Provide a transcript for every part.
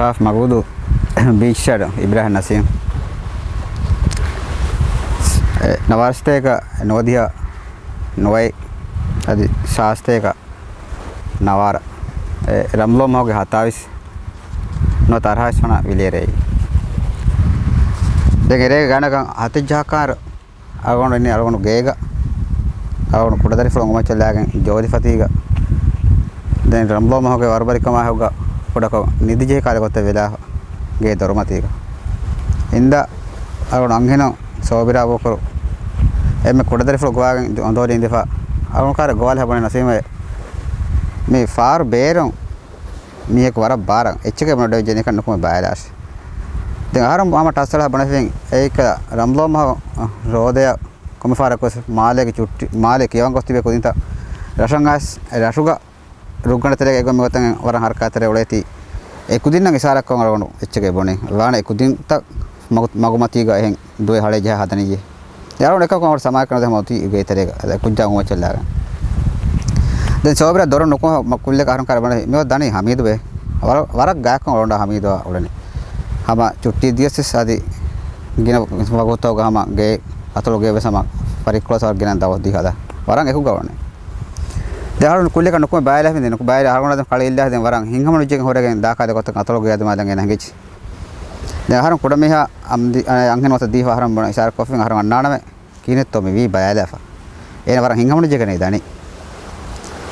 Kaf Magudu Beach Shadow Ibrahim Nasim Navarsteka Nodia Noy Adi Shasteka Navara Ramlo Mogi Hatavis Not Arhasana Vilere The Gere Ganagan Hatijakar Agon in Agon Gega Agon Pudari from Machalag Jodi Fatiga then Ramlo Moga Arbaricama Hoga Podako Nidije Kalagota Villa Gay Dormatiga in the Agon Angino Sobira Voko Emma Kodari for going on the Indifa Agon Goal have in the same way me far bear me a quara bar a chicken Jenica no bias the Aram Mama Tassel have anything Eka Ramlo Rodea Comifaracos Malek Young Costa Codinta Rashangas Rashuga Rugana Telegomatan or Harcata Oleti a Kudina Sara Congo Echegaboni Lana Kudinta Magomatiga do a Haleja Hatani they are like our Samaka Moti Gatorega the Kunja Mochelaga then Sobra Doronoko Makula Carbon no Dani Hamidwe or a gak around Hamido or Hama Chuti Dias Adi Gina Magoto Gama Gay Atolo gave some Pariclos or Gananda or the other Warang who govern they are Kulika no by life in the by Arona Kalila than Warang Hingham Horagan Daka the Atolo the Madan and Hangage the Haram Kudameha am the Angan was a diva Haram Bonasar coughing Haram Nana Kinet to me by Alefa and Warang Hingham Jagani Dani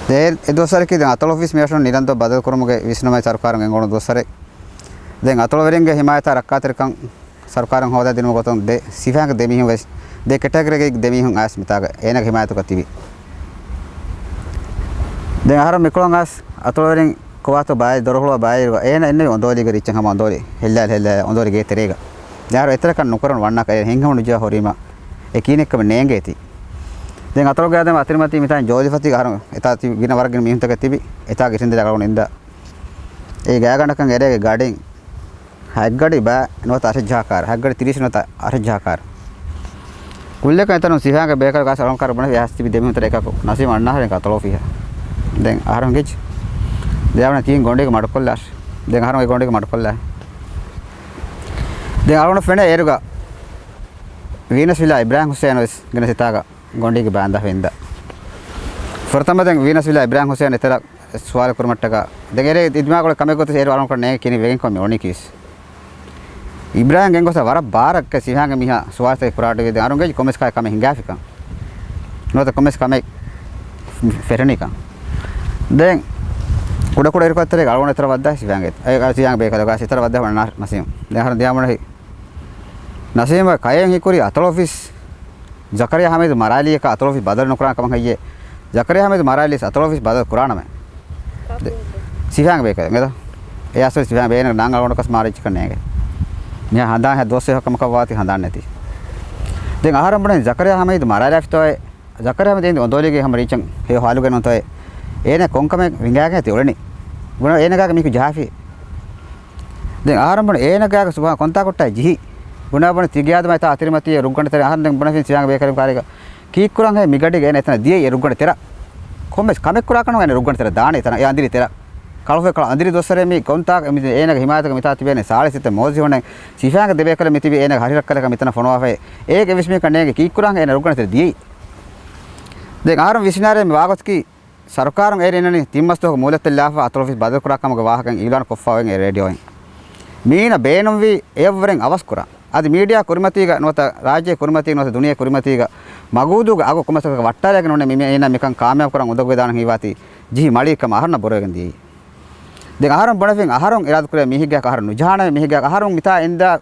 there it was a kid Atolofis Mission Niranto Badal Kurumuge Visnoma Sarkar and Gono Dosare then Atolveringa Himata Katerkan Sarkaran Hoda Dinogoton de Sifang Demi West de category Demi Hung as Mitaga Ena Himato TV then Haram Mikolongas Atolvering Kovato by Dorola by Ena and Ondoli Rich and Hamandori Hella Ondori Gaterega there are Etrakan Nukaran Wanaka Hingamuja Horima a Kinikam Nangeti then Atologa them Atrimati Mita Jodi Fatigaran Etati Ginavargan Mintaka TV Etag in the ground in the a Gaganakan area guarding Haggadi ba not Ashajakar, Haggard Tiris not Ashajakar. Kulakatan Sihanga Baker gas around carbon has to be demonstrated Nasim and Nahan Catolofia. Then Arangage they are not king Gondig Marcolas, then Haran Gondig Marcola. They are on a friend Erga Venus Villa, Ibrahim Hussein is Ganasitaga, Gondig Banda Vinda. For some of them, Venus Villa, Ibrahim Hussein, Swal Kurmataga. The Gere did not come to say around Kone, Kenny Vang Communicus. Ibrahim Gangos a bar, Casihanga Miha, Swasta Purata with the Arangage Comisca coming Gafica. Not the Comisca Ferenica. Then Kudakura Kotre, I want to travel that Sivanget. I got young Baker, I said about them and Nasim. They are the Amari Nasim, Kayang Hikuri, Atolofis, Zakaria Hamid, Marali, Atolofis, Badar Nokran Kamaye, Zakaria Hamid, Maralis, Atolofis, Badar Kuraname. Sivang Baker, yes, Sivan Bain and Nanga marriage Kanega. Yeah, Handa had those Hakamavati Handaneti. Then Aram Zakaria Hamid, Maralaf toy, Zakaria in Ondoli Hamarichang, Halugan toy, Ena Konkame, Vingaga, Tiorani. When Enaga Miku Jaffi. Then Aram Enaga Contact Ji. Gunaban Tigia, my Tatrimati, Rukan, and Bonafin Siang Baker Kariga. Kikuranga, Migadi, and a dear Rukan. Comes Kamekurakan and Rukan Danit and Andritera. Kalfa Andri Dosaremi, contact Ena Himata Mitati and Salis at the Mozion, Sifanga the Baker Mitibi and Haraka Mitana Fonofe, Egg Vismi Kaneg, Kikurang and Rukan D. The Aram Visionary Vagoski, Sarkaram Erin, Timasto, Mulata Lafa, Atrophy, Badakrakam Gavak and Ilan Kofa and radio. Mean a Benumvi, Evering Avaskura. At the media Kurmatiga, not a Raja Kurmati, not a Dunia Kurmatiga, Magudu, Ago Komasa Vatara, and Mimena Mekan Kama Kuran Hivati, G. Malika Mahana Boragandi. The Aram Bonafing, Aharum Irakura, Mihiga Harum, Jana, Mihiga Harum Mita in the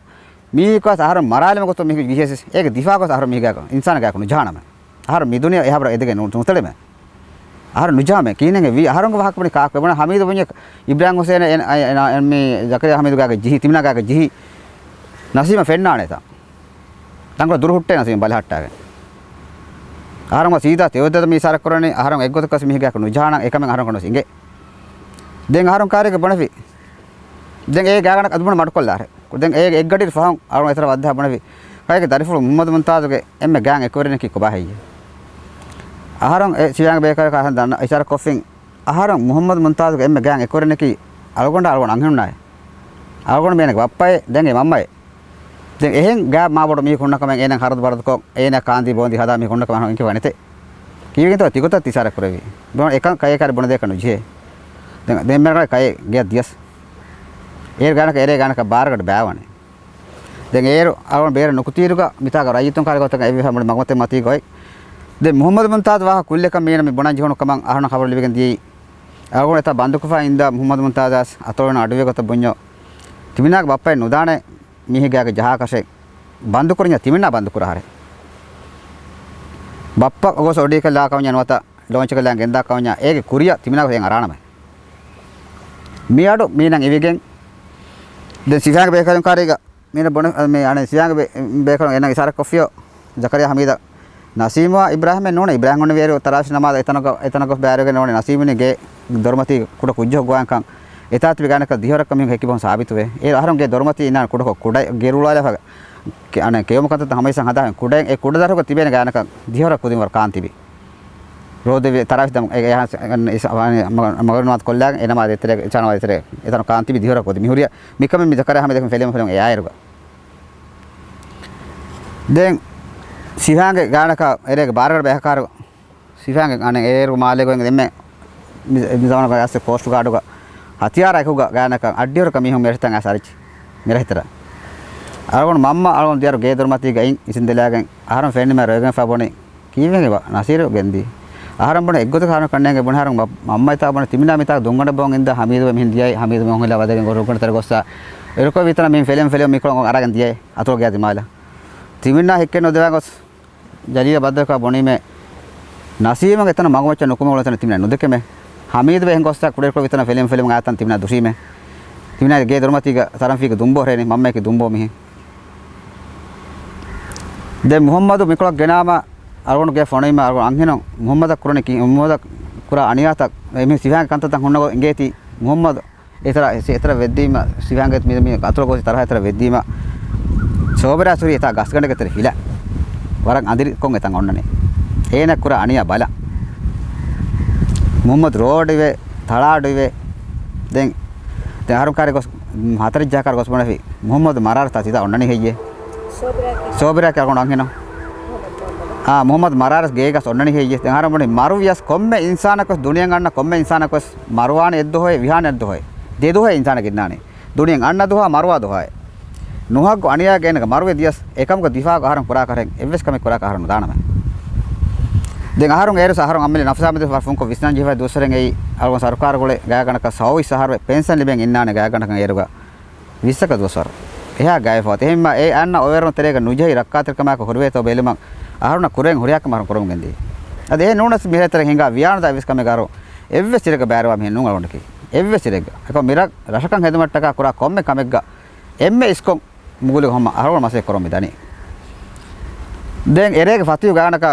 Mikas Aram Maralam to Mihis, Egg Difagos Aram Miga, in Sanagak, Jana. Harum Midunia Habra Edigan, no Teleme. Aram Nujame, Kining, Harum Hakaka, Hamid, Ibrahim Hussein and me, Zakaria Hamidaga, Jihi, Timanaga, Jihi, Nasima Fenaneta. Tango Durutan in Balhata. Aram was either Theodore Misarakorani, Aram Egotas Mihiga, Nujana, Ekaman Haram. Then Haram Karik Bonavi. Then a Gagan Admon Marcola. Then a got it found our Bonavi. I get that from Modamontazo, Emma Gang, a Korean Kikobahi. Aharam Siang Baker Kahan, I started coughing. Aharam Muhammad Montaz, Emma Gang, a Korean Algonda, Angunai. අරගොන Menaka බප්පයි දැන් ඒ මම්මයි දැන් එහෙන් ගෑ මාබොඩ මී කොන්නකම එනන් හරද බරදකෝ එන කාන්දි බොන්දි හදා මී කොන්නකම හන් කිව්වා නැතේ කීවෙන් තෝ තිකොත තිසාර කරවි බොන එකන් කය කර බොන දෙකනු ජේ දැන් මරක කය ගිය දියස් ඒ ගානක එරේ ගානක බාරකට බෑවනේ දැන් ඒ අරගොන බේර නුකුතිරුක මිතාක රයිතුන් කාලේ ගොතක එවි හැමඩ මගමතේ මතී ගොයි දැන් මොහම්මද් මුන්තාද් වාහ කුල්ලක මේන මේ බොණන් ජීවන කමන් අහන ખબર ලිබෙන් දී අරගොන එත බන්දුකෆා ඉඳා මොහම්මද් මුන්තාදාස් අතෝරන අඩුවේ ගොත බුඤ්ඤෝ තිමිනාක බප්පයි නුදානේ මිහිගාගේ ජහකෂේ බන්දු කරnya තිමිනා බන්දු කරහරේ බප්පා ඔගොස ඔඩි කළා කවnya නවත ලොන්ච් කළා ගෙන්දා කවnya ඒගේ කුරිය තිමිනා කොහෙන් අරානම මියාඩෝ මීනන් එවිගෙන් දැන් සිෆාගේ බේකරන් කාරේක මීන බොන මේ අනේ සියාගේ බේකරන් එනගේ සාර කොෆියෝ ජකරියා හමීදා නසීමා ඉබ්‍රාහිම නෝන ඉබ්‍රාහිම ඔන්න වේරෝ තරාශ නමාද එතනක බෑරගෙන නෝනේ නසීමනේ ගේ දොර්මති කුඩ කුජ්ජෝ ගෝයන්කන් එතාත් විගානක දිහරක මින් හැකිබොන් සාබිත වේ ඒ අහරම්ගේ දොර්මති ඉන්න කුඩ කුඩ ගෙරුලාලා අනේ කේමකත තමයිසන් හදාගෙන කුඩෙන් ඒ කුඩ දරක තිබෙන ගානක දිහරක කුදින් වර කාන්තිබි රෝදේ තරාශ තම ඒ මගරනවත් කොල්ලාගෙන එනමා දෙතරේ චානවා දෙතරේ එතන කාන්තිබි දිහරක කුදි මිහුරිය මිකම මි ජකරියා හැම දෙකම ෆෙලෙම ෆෙලෙම ඒ ආයරුක දැන් සිහාගේ ගානක එරේක බාරකට බෑහකාර සිහාගේ අනේ ඒරු මාලේ ගොන් දෙන්නේ මිසවන ගාස්සේ පෝස්ට් කාඩුක හතියාර එකුග ගානක අඩ්ඩියර කමිහුම් මෙරිතන් අසරිච් මෙරහිතර අරගොන මම්ම අරගොන දියර ගේ දොර්මති ගයින් ඉසින් දෙලාගෙන් ආහාරම් ෆෙන්නේ මම රෝගෙන් ෆබොනේ කීවෙන්ගේ නසීර ගෙන්දි ආහාරම් බොන එක්ගොත කාරණ කන්නේගේ බොන ආහාරම් මම්මයි තා බොන තිමිනා මිතා දුංගඩ බොන් ඉඳ හමීද මෙහින් දියයි හමීද මොන් හොලා වදගෙන් ගොරුකන තර ගොස්සා එරකෝ විතර මෙන් ෆෙලෙම් මිකොන් අරගෙන දියයි අතෝ ගියාදි මාලා තිමිනා හෙක්කේ නොදවා ගොස් ජලිය බද්දක බොනීමේ නසීමගේ එතන මගමච්ච නොකම වල එතන තිමිනා නොදකෙමේ හමීද වෙන් ගොස්සා කුඩේකෝ විතර ෆෙලෙම් ආතන් තිමිනා දුසීමේ තිමිනා ගේ දොර්මතික තරම්ෆීක දුම්බෝ රේනේ මම්මේක දුම්බෝ මිහි දැන් මුහම්මද් මිකොලක් ගෙනාම අරගොන ගේ ෆොනෙයිම අරගොන අංහෙන මුහම්මද් කුරණේ කි මුහම්මද් කුරා අනියාතක් මේ සිවාංග කන්තතන් හොන්නගෝ ඉංගේති මුහම්මද් ඒතර වෙද්දීම සිවාංගෙත් මේ අතුර ගෝසි තරහ ඒතර වෙද්දීම සෝබරාසුරි එත ගස් ගණ්ඩ ගෙතර හිලා වරක් අඳිරි කොන් එතන් ඔන්නනේ ඒන කුරා අනියා බල මුහම්මද් රෝඩ් ඉවේ තලාඩු ඉවේ දැන් හරුම් කාරේ ගොස් හතර ජාකාර ගොස් බණෙහි මුහම්මද් මරාර තාසිතා ඔන්නනේ හෙයියේ සෝබරා කරගොන අංගෙන මුහම්මද් මරාරස් ගේගස් ඔන්නනේ හෙයියේ දැන් හරම්බනේ මරුවියස් කොම්මේ ඉන්සානකස් දුනියන් ගන්න කොම්මේ ඉන්සානකස් මරුවාන එද්දෝ හොය විහාන එද්දෝ හොය දෙදෝ හොය ඉන්සාන ගින්නානේ දුනියන් අන්න දෝහා මරුවා දෝහාය නුහක් අනියා ගේනක මරුවේ දියස් එකම්ක දිෆා ගහරම් පුරා කරෙන් එවස් කමේ පුරා කරන දානම දැන් අහරුන් ඒරස අහරුන් අම්මලි නෆසාමද ෆුන්කො විස්නාන් ජීව දොසරෙන් ඒ අලගොන් සරකාර ගොලේ ගායකනක සවි සහරවේ පෙන්ෂන් ලිබෙන් ඉන්නානේ ගායකනක ඒරුග 20ක දොසර එහා ගායෆවත් එහෙම ඒ අන්න ඔයරන තරේක නුජයි රක්කාතරකමක හොරවේතෝ බෙලම අහරුන කුරෙන් හොරියක් මරන් කරමු ගෙන්දී අද ඒ නෝනස් මිහෙතර හිඟා වියාන දා විස්කම ගාරෝ එව්වෙ සිරක බෑරවා මෙහෙන් නුන් අලොන්ටකි එව්වෙ සිරක එක මිරක් රසකන් හෙදමට්ටක කුරා කොම්මේ කමෙක්ග එම්මේ ඉස්කොන් මුගුලේ හොම අහරුන මාසේ කරොම් මිදනි දැන් එරේක ෆතියු ගානක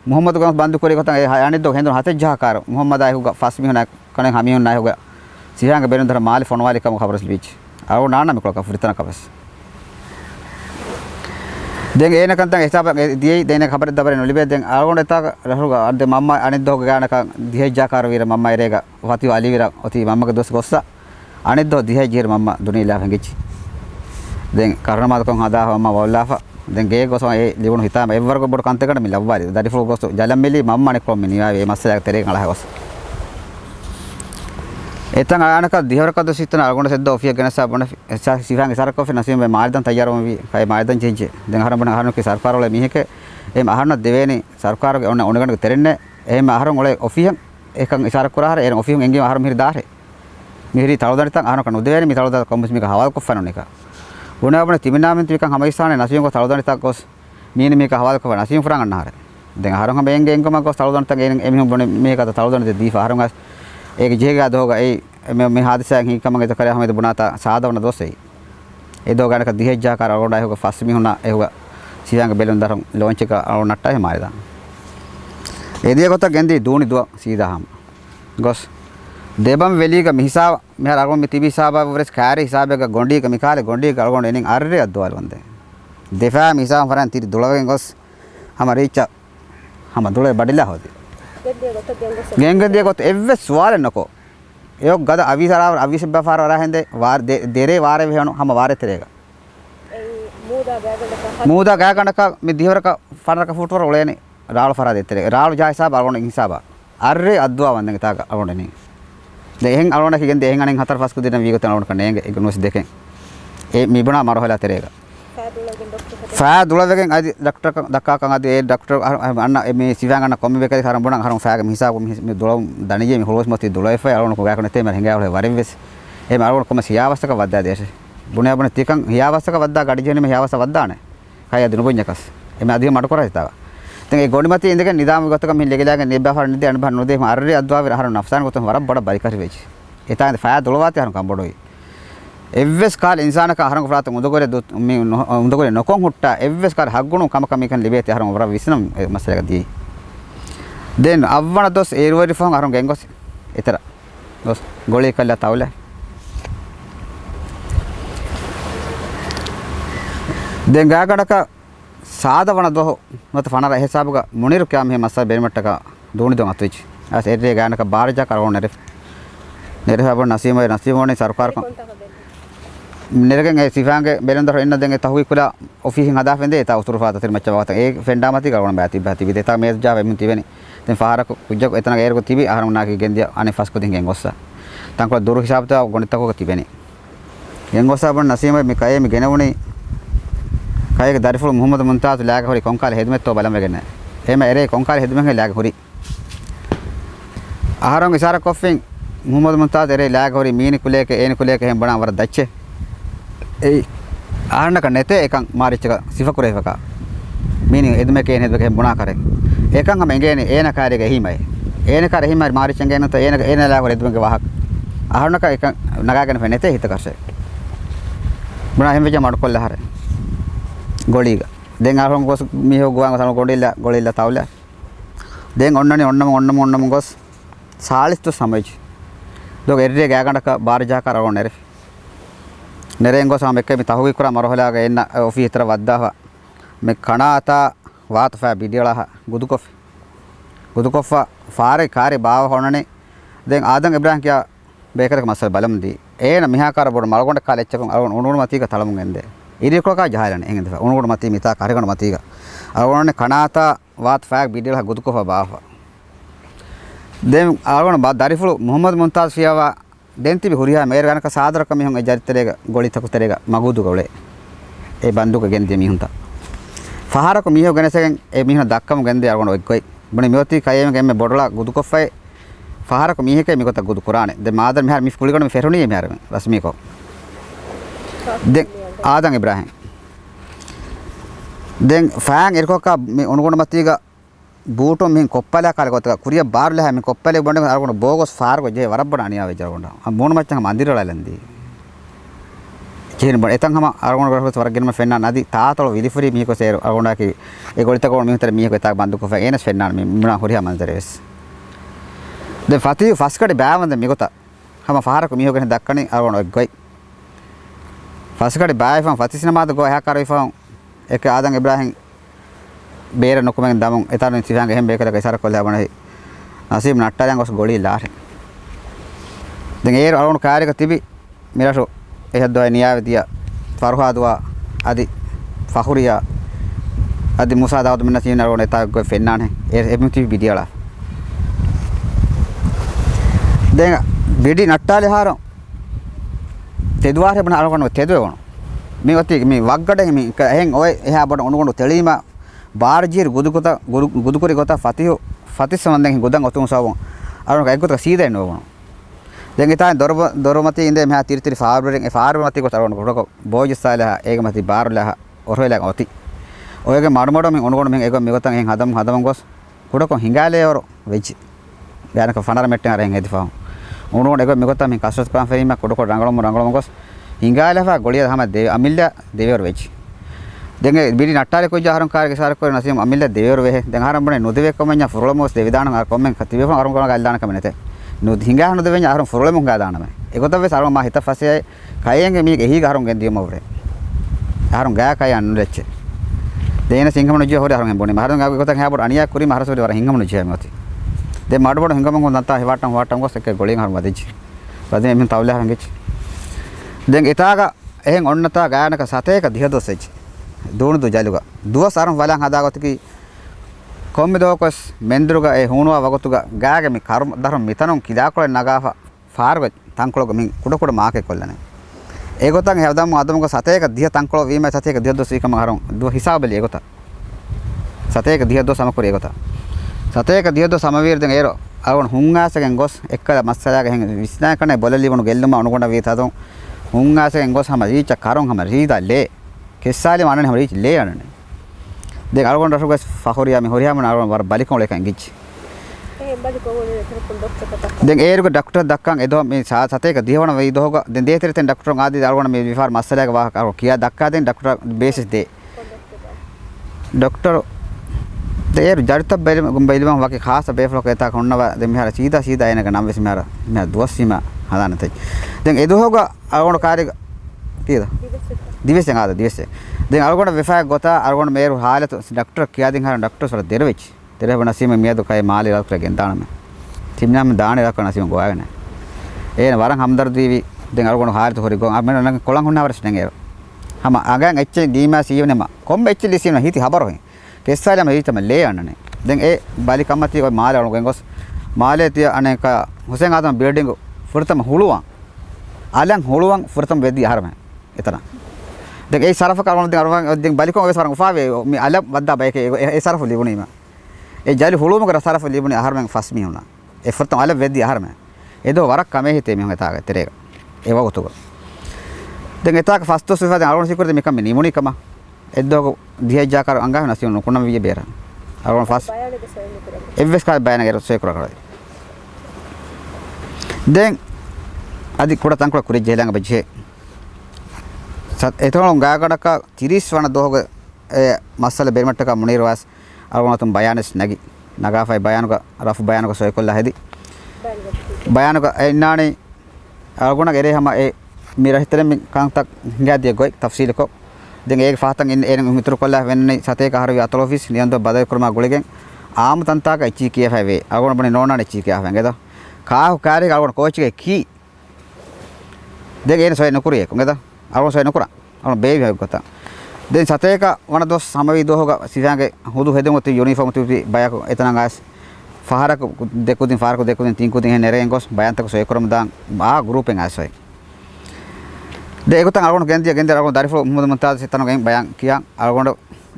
මුහම්මද් ගොස් බන්දු කරේ කොතන් ඒ අනිද්දෝ හෙන්දොන හතේ ජහකාර මුහම්මද් ආයුග ෆස් මිහුන කණෙන් හමියුන් නායුග සිහාංග බෙරන්දර මාලි ෆොනවාලි කම ખબરස් බීච් ආව නාන මිකොලක ෆුරිතන කවස් දැන් ඒන කන්තන් හිසාබ දියේ දෙන ખબર දබරේ නොලිබේ දැන් ආවොන එතක රහුග අද්ද මම්ම අනිද්දෝ ගානක දිහේ ජහකාර වීර මම්ම එරේග ෆතියු අලි වීර ඔති මම්මක දොස් ගොස්සා අනිද්දෝ දිහේ ජීර මම්ම දුනීලා ෆංගිචි දැන් කරණමාද කොන් හදා මම්ම වල්ලාෆා දැන් ගේ ගොසෝ ඒ ලිවුණු හිතාම ඒ වර්ග බොඩ කන්තේකට මි ලව්වාරි දරිෆෝ ගොසෝ ජලම්මෙලි මම්මනේ කොම් මිනිවා මේ මස්සලක් තරේ කලහ ගොස් එතන් ආනක දිහවරක දොසිතන අරගොන සෙද්ද ඔෆිය ගනසා බොන සිෆාංගේ සරකෝෆේ නසීම මේ මාල්දන් තයාරම වි කයි මාල්දන් චෙන්චේ දැන් හරඹන අහරනකේ සර්කාර වල මිහික එම් අහරන දෙවේනි සර්කාරගේ ඔන්න ඔනගණක තෙරෙන්නේ එහෙම අහරන් වල ඔෆියන් එකන් ඉසාර කරාර එන ඔෆියන් එංගේ අහර මිහිරි දාරේ මිහිරි තලදනිතන් අහරක නොදෙවේනි මි තලද කොම්බස් මික හවල් කොෆනොන එක උනාබන තිමිනාමෙන් තිකන් හමයිස්සානේ නසීම කො තලදනිතක් ගොස් මීනි මේක හවල් කොෆ නසීම ෆරන් අන්නහර දැන් අහරන් හැම එංගේ එංගම ගොස් තලදනිතන් එමිහුම් බොනේ මේක තලදනිත දීෆා අහරන් ඒක ජේගා දෝගා ඒ මේ හාදිසයන් හිකමගෙත කරේ හැමද බුණාතා සාදවන දොසෙයි ඒ දෝගානක දිහෙජ්ජා කර අරොඩා ඒක ෆස් මිහුණා ඒක සියංග බෙලුන් දරම් ලොන්ච් එක අරොනට්ටා හැමාරිදා ඒ දිය කොට ගෙන්දී දූනි දුව සීදාහම් ගොස් දෙබම් වෙලීක මිහිසා මෙහර අරොන් මේ තිබි හිසාබා වරස් කාරේ හිසාබයක ගොණ්ඩීක මිකාලේ ගොණ්ඩීක අරොන් එනින් අරරේ අද්දවල වන්දේ දෙෆා මිසා ෆරන් තිරි දුලවෙන් ගොස් හම රීච හම දුලේ බඩිලා හොදි ගෙන්ගදිය කොට එව්ව සුවාල නකෝ yok gada avisa bafar arahende war dere ware vehonu hama ware terega muda ga ganaka me diharaka faraka futur olene raal fara detere raal jai sab algon insaba arre adwa wandenge taga algon ne dehen algon ki gen dehen anen hatar fasku dina vigotan algon kanenge ignos deken e mibuna marohela terega fa dulawegen adi doctor dakka kan adi e doctor anna me sivanga komme bekari haram bonan haram faaga hisab me dulaw danije me holos mati dulay fa algon ko ga kan te mer henga ole wareves e me algon komme siyawastaka wadda deshe bunya bune tikan hiyawastaka wadda gadijene me hiyawasta waddane kaya dinu bonyakas e me adi madu kora hitawa then e gondimati indegen nidam gotaka me legelaga nebafar nide anbah node arre adwa vir haram nafsan gotan warab bada barikari vechi eta fa dulawati haram kambodoi evves kal insana ka haram frata mudogore me mudogore nokon hutta evves kal haggunu kama kan libete haram wara visnam masalaga di den avwana dos erwari fon haram gengos etara dos gole kala tawla den gagadaka sadavana do mata fanara hesabuga muniru kyam he masa berimattaka doni don atwich as erre ganaka barja karon nere habon nasimone sarkar ko neregen e sifange belendor enna den e tahui kula office hada fende eta usurfata tir macha wata e fenda mati karon bati videta me java mun tiveni den fahara ko kujja ko etana gair ko tibi aharam na ki gendia ane fas ko den gengossa tanko duru hisabta gonita ko tibeni gengossa bon nasima me kaye me genawuni kaye dariful muhammad muntaz laga hori konkal hedmet to balam wegena ema ere konkal hedmen laga hori aharam isara koffin muhammad muntaz ere laga hori mini kuleke eni kuleke hem bana war dacche ei ahana ka nete ekan marichka sifa kurevaka mini edme ke ene hedme buna kare ekan ham engene ena kare ge himai ena kare himai marichenge nata ena la hore edme ge wahak ahana ka ekan nagagen fenete hitakase buna hembe jam adkolla hare goliga den ahon gos miho guang sama golilla tawla den onnam gos salis to samaj dog erre gagandaka barja karawon nere nerengo sama mekke mi tahugi kura marohalaga enna office tara waddaha me kanata wat fa bidiyala gudukofa fare kare bawa honane den adan ibrahim kya bekarek masal balam di ena mihakara bod malgonda kalechakon algon ununu matika talamun ende iriko ka jahalane engende ununu mati mita karegon matiga algonne kanata wat fa bidiyala gudukofa bawa den algon ba darifulu muhammad muntaz fiyawa denti bi huriya mer ganaka sadara kami hon ejariterega golita kuterega magudu gole e banduka gendi mi hunta fahara ko miho ganesegen e mihuna dakkam gende algon okkoi bune mioti kayem gemme bodla gudu koffai fahara ko miheke mi kota gudu qurane de madar mihar mi kuligona mi feruni mi har rasmi ko den adan ibrahim den fang erko ka mi onugona matiga booto min koppala kala gotaka kuriya barle ha min koppale bonde argona bogos far go je warabba aniya ve jargonda mon maccha mandirala landi chen bon etan hama argona gros wargen ma fenna nadi taatolo vidifuri mi ko ser argona ki e golita ko mi ter mi ko tak bandu ko fa enes fenna mi muna horiya mandares de fati faskade baawande mi gota hama fahara ko mi ho gen dakkani argona goi faskade baay fa fatisina mad go ha karo fa ek adan ibrahim beera nokumen damun etan sivanga hem bekala isara kolla bana nasim nattalen gos goli laare den er alon kaarika tibi miraso ehadwa niyavidia farhadwa adi fakhuriya adi musa daud minna sin alon eta go fennane er emuti bidiyala den bidi nattale haram tedware bana alon tedwe wono mi wati mi waggade mi hen oy eha bana onugondo telima barjir gudukuri gota fatis samanden godan otun sawon arun kai gota sida no wono den eta doromati inde me ha tirtiri faarben e faarmati gota arun godoko bojisala egamati barla orhoila oti oyege marmodo men onugon men ego megotan hen hadam gos godoko hingale oro veji yanaka fanara metten ara hen edifa onugon ego megotan men kasrat pan ferima godoko rangolom gos hingale fa goliya hama de amilla dever veji den bidi nattale ko jaharam kaarge sar ko nasim amilla dever ve den haram bane nodeve komenya furolomos devidanam ar komen katibe fa arum kona galdana kamenete no hinga no devenya arum furolom ga dana me egota ve sarma ma hita fase kayenge mi ehi garum gen diemo vre arum ga kay anu lecche dena singham no je hore arum bone maharum ga egota ha bor aniya kuri maharasori war hingam no je mati de madbodo hingam go nanta hewatam watam go sekke golin harum adiji වදින මෙන් තවලා හංගෙච්ච දැන් එතාග එහෙන් ඔන්නතා ගානක සතේක දිහදොසෙච්ච දෝනුදු ජලුග දුවස් අරන් වලන් හදාගත්තකි කොම්මෙදෝකස් මෙන්දරුග ඒ හුණුවා වගතුග ගාගේ මේ කර්ම ධර්ම මිතනොන් කිදාකොල නගාෆා ෆාර්ව තංකොලක මින් කුඩ කුඩ මාකේ කොල්ලනේ ඒගොතන් හැවදම් අදමුක සතේක දිහ තංකොල වීම සතේක දිහදොසීකම හරන් දුව හිසාබලි ඒගොත සතේක දිහදො සමකුරේ ඒගොත සතේක දිහදො සමවීර දැන් ඒරෝ අවුන් හුංගාසගෙන් ගොස් එක්කල මස්සලාගේ හැං විස්නා කරන බොලලිවණු ගෙල්ලම අනුකොණ වේතතොන් හුංගාසගෙන් ගොස් හැම රීච කරොන් හැම රීදල්ලේ කෙස්සාලි මනනේ හැම රීච ලේ යනනේ දෙක අරගොන් රසුගස් ෆහොරියා මේ හොරියාම නාරොන් වර බලිකොන් ලේකන් ගිච්ච ඒ බලිකොන් ලේ කරපොන් ડોක්ටර් කතා දැන් ඒරුක ડોක්ටර් දක්කන් එදෝ මේ සතේක දිහවන වෙයි දෝග දැන් දේතරිතෙන් ડોක්ටර් ආදී අරගොන් මේ විෆාර මස්සලාගේ වාහ කර කියා දක්කා දෙන් ડોක්ටර් බේසිස් දේ ડોක්ටර් देर जड़ता बेल बेलम वाके खास बेफलो कहता कोन्नवा दे मेहरा सीधा सीधा एनक नाम वेस मेहरा मैं दोस्सीमा हदान तै देन एदो होगा अरगोण कार्य तीदा दिवस आदा दिवस देन अरगोण विफा गोता अरगोण मेरु हालत डॉक्टर किया दिन हर डॉक्टर सर देरवेच तेरे बना सीमा मिया दो काय माल इलाक गेन दाण में तिमना में दाण इलाक ना सीमा गोआगने एन वरन हमदर्दी देन अरगोण हालत होरि गो अब मैं कोलंग हुन्ना वरस नेंगे हम आगा एच्चे दीमा सीवने मा कोम एच्चे लिसीना हिति खबर होई කෙස්සාලම හිතම ලේ යන්නනේ දැන් ඒ බාලි කම්මතිය කොයි මාලේ අනුගෙන් ගොස් මාලේ තිය අනේක හුසෙන් ආදම බිල්ඩින්ග් ෆුරතම හුළුවන් ආලන් හුළුවන් ෆුරතම වෙද්දි ආරම එතන දැන් ඒ සරෆ කරන දැන් අරවන් දැන් බාලි කොම සරන් ෆාවේ මේ අල වද්දා බයක ඒ සරෆ ලිබුණීම ඒ ජලි හුළුවම කර සරෆ ලිබුණී ආරමෙන් ෆස්මි වුණා ඒ ෆුරතම අල වෙද්දි ආරම එදෝ වරක් කමේ හිතේ මෙහෙම තාග තෙරේක ඒ වගතුක දැන් එතාක ෆස්තෝ සුෆා දැන් අරවන් සිකුරද මේකම නිමුණිකම එද්දෝක දිහජා කර අංගහ නැසියන කුණම විය බේර අරවන් ෆස් එවස් කා බයන ගර සේකර කරයි දැන් අදි කුඩ තංකුල කුරි ජෙලංග බජේ සත් එතන ගාගඩක 30 වන දෝග මස්සල බෙරමට්ටක මුනිරවාස් අරවන් තුම් බයනස් නැගි නගාෆයි බයනක රෆු බයනක සොයකොල්ලා හැදි බයනක එන්නානේ අරගොණ ගෙරේ හැම ඒ මිරහිතරෙන් කාන්තක් හිඟාදිය ගොයි තෆ්සීලකෝ දැන් ඒක ෆාතන් එන මිතුරු කොල්ලා වෙන්නේ සතේක හරවි අතල ඔෆිස් නියන්ත බදේ ක්‍රම ගොලගෙන් ආම තන්තාක ඉචි කියෆයි වේ අරගොණ බනේ නෝනානේ ඉචි කියෆ වෙන්ගේද කාහු කාරේ අරගොණ කෝච්ගේ කී දැන් එන සොය නකුරිය කොංගේද අරගොණ සොය නකුරා අරගොණ බේවි හොගත දැන් සතේක වන දොස් සමවි දෝහක සිසාගේ හුදු හෙදෙම ති යුනිෆෝම් ති බයක එතනන් ආස් ෆහරක දෙකුදින් ෆාරක දෙකුදින් තින්කුදින් හෙනරෙන් ගොස් බයන්තක සොය ක්‍රම දාන් ආ ගෲපෙන් ආසයි දෙයකට අරගොණ ගෙන්දිය අරගොණ දරිෆෝ මුහම්මද් මුන්තාස් සිතන ගෙන් බයන් කියා අරගොණ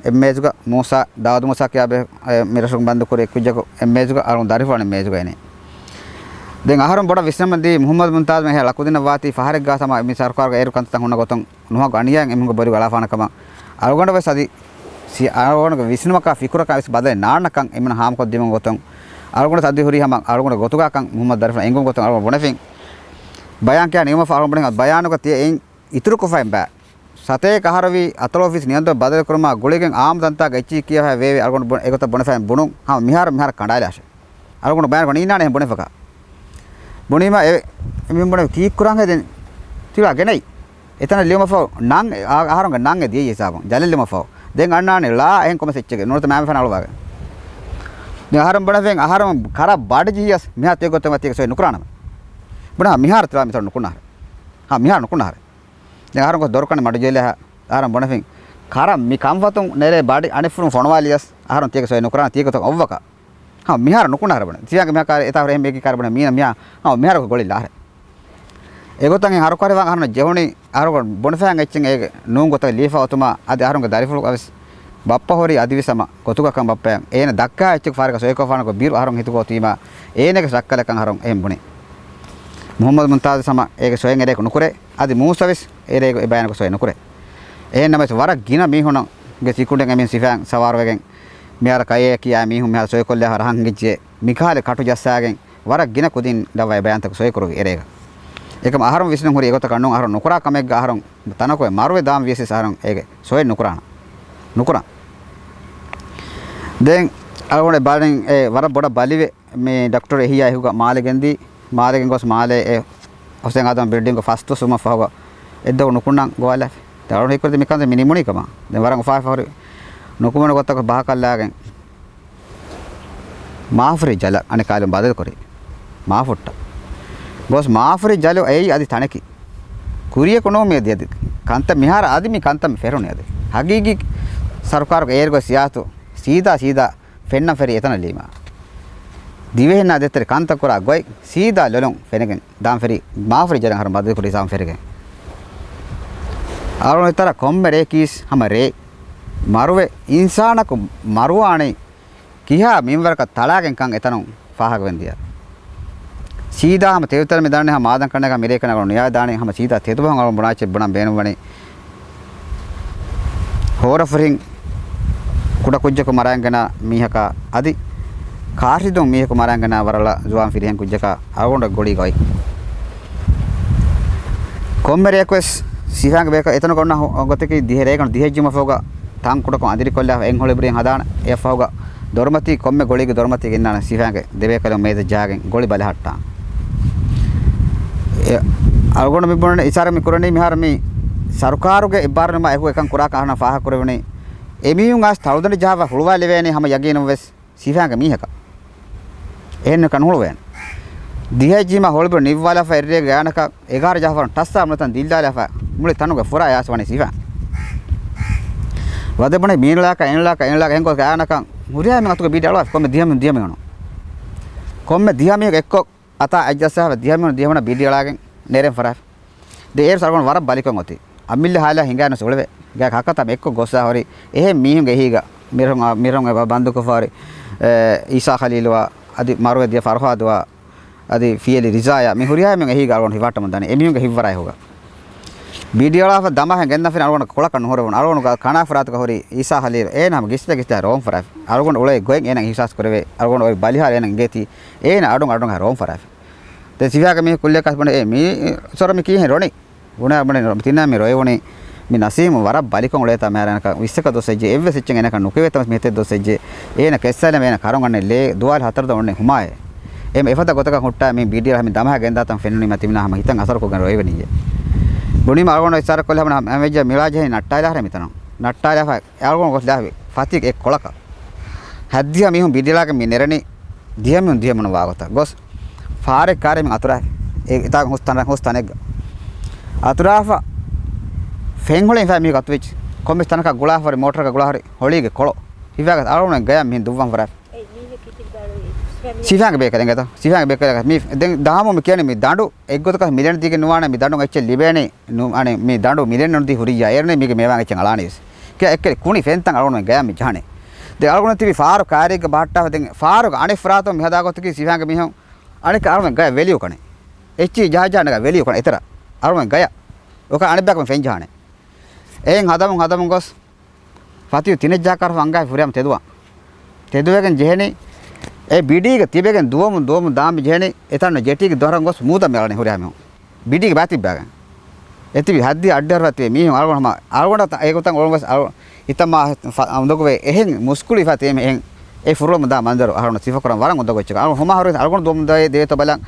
එම්මේජුක මෝසා දාවදු මෝසා කියා බේ මිරසුන් බන්දු කරේ කුජක එම්මේජුක අරගොණ දරිෆෝ නේ මේජුක එනේ දැන් අහරම් බොඩ විශ්නමදී මුහම්මද් මුන්තාස් මෙහ ලකුදින වාති ෆහරක් ගා තමයි මේ සර්කාරගේ ඒරු කන්ත තන් හොන්න ගොතන් නුහ ගණියන් එමුග බරි ගලාපානකම අරගොණ වෙ සදි සි අරගොණ විශ්නමක ෆිකුරක විස් බදේ නානකන් එමන හාම කො දෙමන් ගොතන් අරගොණ සදි හොරි හම අරගොණ ගොතුගාකන් මුහම්මද් දරිෆෝ එංගොන් ගොතන් අරගොණ බොනෆින් බයන් කියා නියම ෆාරම් බණන් බයානක තිය එන් ඉතුරු කොෆයින් බෑ සතේ කහරවි අතල ඔෆිස් නියන්ත බදල ක්‍රම ගොලෙගෙන් ආම් දන්තා ගච්චි කියා වේ අරගොණ ඒකත බොනෆයින් බොණු හා මිහාර කණ්ඩායලාශ අරගොණ බයන් ගණ ඉන්නානේ බොනෆක බොනීම එමින් බොන කී කුරන් හෙදෙන් තිලා ගෙනයි එතන ලියමෆෝ නං ආහාරංග නං එදී යසාවන් ජලෙ ලියමෆෝ දැන් අන්නානේ ලා එහෙන් කොම සෙච්චගේ නෝත මෑම ෆනල වගේ දැන් ආහාරම් බණවෙන් ආහාරම් කර බඩ ජීයස් මිහත් ඒකත මත ඒක සොය නුකරානම බණ මිහාර තලා මිතර නුකුනාර හා මිහාර නුකුනාර දැන් ආහාරම් කො දොරකනේ මඩ ජෙල ආහාරම් බණවෙන් කර මි කම්ෆතුන් නෙරේ බඩ අනිෆුන් ෆොනවාලියස් ආහාරම් තියක සොය නුකරාන තියක තො අවවක හා මිහාර නුකුනාර බණ තියාගේ මිහා කාර එතාවර එහෙම මේකේ කාර බණ මීන මිහා හා මිහාර කො ගොලිලා ආහාර ඒගොතන් හරු කරේ වන් අහන ජෙවණි ආරගොන් බොනෆෑන් එච්චෙන් ඒක නූන් ගොත ලීෆා ඔතුමා අද ආරුන්ගේ දරිෆුල් අවස් බප්පා හොරි අදිවිසම කොතුකකම් බප්පයන් ඒන දක්කා එච්චක ෆාරක සොයකෝ ෆානක බීරු ආරුන් හිතකෝ තීමා ඒනක සක්කලකන් ආරුන් එහෙම් බුනේ මුහම්මද් මුන්තාස් සම ඒක සොයෙන් එරේක නුකරේ අදි මූසවිස් එරේක ඒ බයනක සොය නුකරේ එහෙන්නමස් වරක් ගින මීහොන ගේ සිකුණෙන් එමින් සිෆෑන් සවාර වගෙන් මෙයාර කයේ කියා මීහුන් මෙයාර සොයකොල්ල හරහන් ගිජ්ජේ මිකාලේ කටු ජස්සාගෙන් වරක් ගින කුදින් දවයි බයන්තක සොයකරු එරේක ඒකම ආහාරම විශ්නම් හොරි ඒකත කන්නෝ ආහාර නුකරා කමෙක් ආහාරම් තනකෝ මාරුවේ දාම් විශේෂ ආහාරම් ඒක සොය නුකරාන නුකරා දැන් අරගොනේ බාලෙන් ඒ වර බොඩ බලිවේ මේ ડોක්ටර් එහියා එහුග මාලෙගෙන්දි මාලෙගෙන් ගොස් මාලේ ඒ ඔසෙන් ආදම් බිල්ඩින්ග් ෆස්ට් සුම ෆහව එද්දෝ නුකුණන් ගෝලා දරුණ හිකරද මිකන්ද මිනිමුණිකම දැන් වරන් ෆායි හොරි නුකුමන ගොතක බහකල්ලාගෙන් මාෆ්‍රි ජල අනේ කාලෙන් බදල් කරේ මාෆොට්ට ගොස් මාෆරි ජලෝ එයි අදි තනකි කුරිය කොනෝමිය දියද කන්ත මිහාර ආදිමි කන්තම ෆෙරුනේ අද හගීගි සරකාර ඒර්ගො සියාතු සීදා ෆෙන්න ෆෙරි එතන ලීමා දිවෙන්න අදතර කන්ත කරා ගොයි සීදා ලොලොන් ෆෙනගෙන් දාම් ෆෙරි මාෆරි ජලන් හර මද කුරි සාම් ෆෙරගෙන් ආරොන තර කොම්මරේ කීස් හමරේ මරුවේ ඉන්සානක මරුවානේ කියා මින්වරක තලාගෙන් කන් එතන ෆාහක වෙන්දියා सीधा हम तेवतर में दाने हम आदम करने का मेरे करने का निया दाने हम सीधा थे तो हम बना चे बना बेन बने होर फरिंग कुड़ा कुछ को मराएंगे ना मीह का आदि खासी तो मीह को मराएंगे ना वरला जुआम फिर हैं कुछ का आगोंड गोली गई कौन मेरे को सीधा के बेका इतना करना होते कि दिहे रहेगा दिहे जिम होगा तांग कुड़ा को आदिरी कोल्ला एंग होले बरे हदान एफ होगा दौरमती कौन में गोली के दौरमती के ना सीधा के देवे कलो में जागे गोली बले हटता algon mi bonne isara mi kurani mi har mi sarkaruge ibarne ma ehu ekan kura kahana faha kurevne emiyun as tawdani java hulwa levene hama yagenu wes sifanga mi heka enne kan hulwen dihaji ma holbe nivwala fa erre ganaka 11 java tassa amnatan dildala fa mule tanuga fura yaswani sifa wade bone meenla ka enla henko ganaka muriya me atuga bidalwa komme diyam ngono komme diyam ekko ata ajjasa diyam bidiyalagen नेरे फराफ दे एर सरगोन वार बालिकों होती अमिल हाल हिंगा न सोलवे गा खाकता मेको गोसा होरी ए मीहुंगे हीगा मिरोंगे बंदु को फारी ईसा खलीलवा अदि मारो दिया फरहादवा अदि फियली रिजाया मी हुरिया में हीगा अरोन हिवाट मंदाने एमिहुंगे हिवराय होगा वीडियोला फ दमा है गेंदा फिर अरोन कोला कन होरे अरोन का खाना फरात का होरी ईसा खलील ए नाम गिस्ते रोम फराफ अरोन ओले गोएंग एना हिसास करवे अरोन ओय बालिहार एना गेती ए ना अडोंग है रोम फराफ ते सिवा के मी कुल्ले का बने मी सोर मी की है रोनी उना बने तिना मी रोए वने मी नसीम वरा बालिकों लेता मेरा का विसक दो सजे एवे सच्चेंगे ना नुके तम मेते दो सजे ए ना कैसा में ना कारोंगने ले दुआल हतर दोने हुमाए एम एफता गोतका हुट्टा मी वीडियो हम दमा गेंदा तम फेनुनी मतिमना हम हितंग असर को गन रोए वनी जे बुनी मारगोन इसार कोले हम एमेज मिला जे नट्टाला रे मितनो नट्टाला फा यारगोन गोसला फातिक एक कोलका हद्दिया मी हम वीडियो ला के मी नेरनी दियम वागता गोस फारे कार्य में अतुरा एक इता होस्ताने अतुराफा फेंगोले इंफा मी कतविच कोमिस्तान का गुला फरे मोटर का गुला हरे होली के कोलो हिवा का आरोने गया मी दुवम फरा सिफांग बे करेंगे तो सिफांग बे करेगा मी दामो में केने मी दांडो एक गोत का मिलियन दी के नुवाने मी दांडो अच्छे लिबेने नु आने मी दांडो मिलियन नदी हुरिया एरने मी के मेवा के चंगलाने क्या एक कुनी फेंतंग आरोने गया मी जाने दे आरोने ती फार कार्य के बाटा देंगे फार आने फ्रातो मेहदा गोत की सिफांग मी हम अने कारण गया वैल्यू कने एची जहाजाने का वैल्यू कने इतरा आरोने गया ओका अने बैक में फेंज जाने एंग हदम गोस फातियो तिने जाकर वंगा फुरियम तेदुवेगन जेहनी ए बीडी के तिबेगन दोम दाम जेहनी एतन जेटी के दोरंग गोस मुदा मेलने हुरियम बीडी के बाती बैगन एति हद्दी अड्डर वाते मी आरोन हम आरोन एगोतंग ओरंगस इतमा अंदोगवे एहें मुस्कुली फाते एहें ए फुरो मदा मंदर आरोन सिफकरम वरंग उदगो चक आरोन हुमा हरो आरोन दोम दे दे तो बलंग